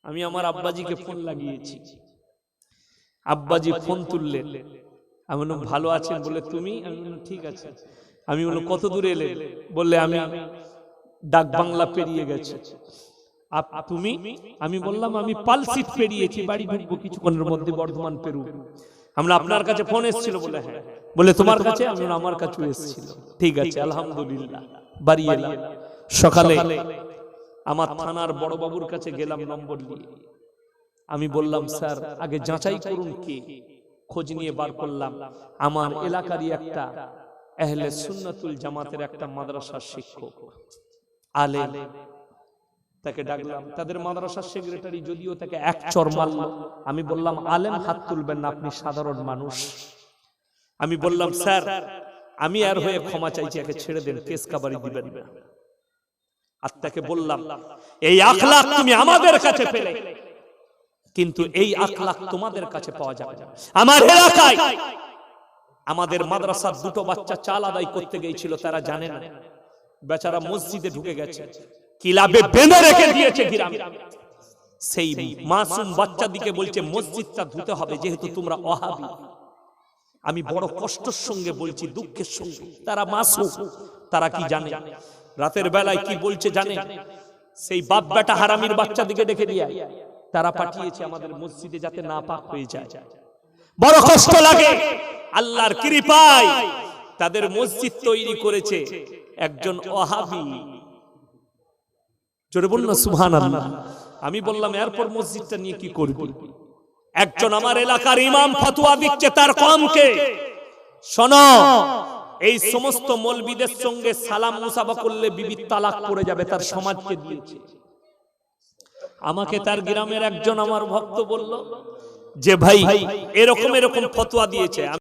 আমি আমার আব্বাজিকে ফোন লাগিয়েছি, আব্বাজি ফোন তুললেন। আমি বললাম ভালো আছেন? বলে তুমি? আমি বললাম ঠিক আছে। আমি বললাম কত দূরে এলে? বললে আমি ডাক বাংলা পেরিয়ে গেছি। তুমি? আমি বললাম আমি পালসিট পেরিয়েছি, বাড়ি ঢুকবো কিছুক্ষণের মধ্যে, বর্ধমান পেরু। আমরা আপনার কাছে ফোন এসেছিল? বলে হ্যাঁ। বলে তোমার কাছে? আমি আমার কাছে এসেছিল। ঠিক আছে, আলহামদুলিল্লাহ। বাড়ি এলাম, সকালে আমার থানার বড় বাবুর কাছে গেলাম নম্বর নিয়ে। আমি বললাম স্যার আগে যাচাই করুন কে, খোঁজ নিয়ে বার করলাম আমার এলাকারই একটা আহলে সুন্নাতুল জামাতের একটা মাদ্রাসার শিক্ষক আলেম। তাকে ডাকলাম, তাদের মাদ্রাসার সেক্রেটারি যদিও তাকে এক চর মারল। আমি বললাম আলেম হাত তুলবেন না, আপনি সাধারণ মানুষ। আমি বললাম স্যার আমি আর হয়ে ক্ষমা চাইছি, একে ছেড়ে দেন, কেস কাবারি দিবেন না। আর তাকে বললাম এই আখলাক তুমি আমাদের কাছে পেলে, কিন্তু এই আখলাক তোমাদের কাছে পাওয়া যাবে না। আমার এলাকায় আমাদের মাদ্রাসার দুটো বাচ্চা চাল আদায় করতে গিয়েছিল, তারা জানে না, বেচারা মসজিদে ঢুকে গেছে, কিলাবে বেঁধে রেখে দিয়েছে গ্রামে। সেই মাসুম বাচ্চাদিকে বলছে মসজিদটা ধুতে হবে যেহেতু তোমরা ওয়াহাবি। আমি বড় কষ্টের সঙ্গে বলছি, দুঃখের সঙ্গে, তারা মাসুম, তারা কি জানে রাতের বেলায় কি বলছে জানে? সেই বাপ বেটা হারামির বাচ্চাদিকে ডেকে দিয়ে তারা পাঠিয়েছে আমাদের মসজিদে যাতে না পাক হয়ে যায়। বড় কষ্ট লাগে। আল্লাহর কৃপায় তাদের মসজিদ তৈরি করেছে একজন ওয়াহাবি। জোরে বলুন না সুবহানাল্লাহ। আমি বললাম এরপর মসজিদটা নিয়ে কি করবি? একজন আমার এলাকার ইমাম ফতোয়া দিচ্ছে তার কওমকে, শোনো এই সমস্ত মৌলবীদের সঙ্গে সালাম মুসাফা করলে বিবির তালাক পড়ে যাবে, তার সমাজকে দিয়েছে। আমাকে তার গ্রামের একজন আমার ভক্ত বলল যে ভাই এরকম এরকম ফতোয়া দিয়েছে।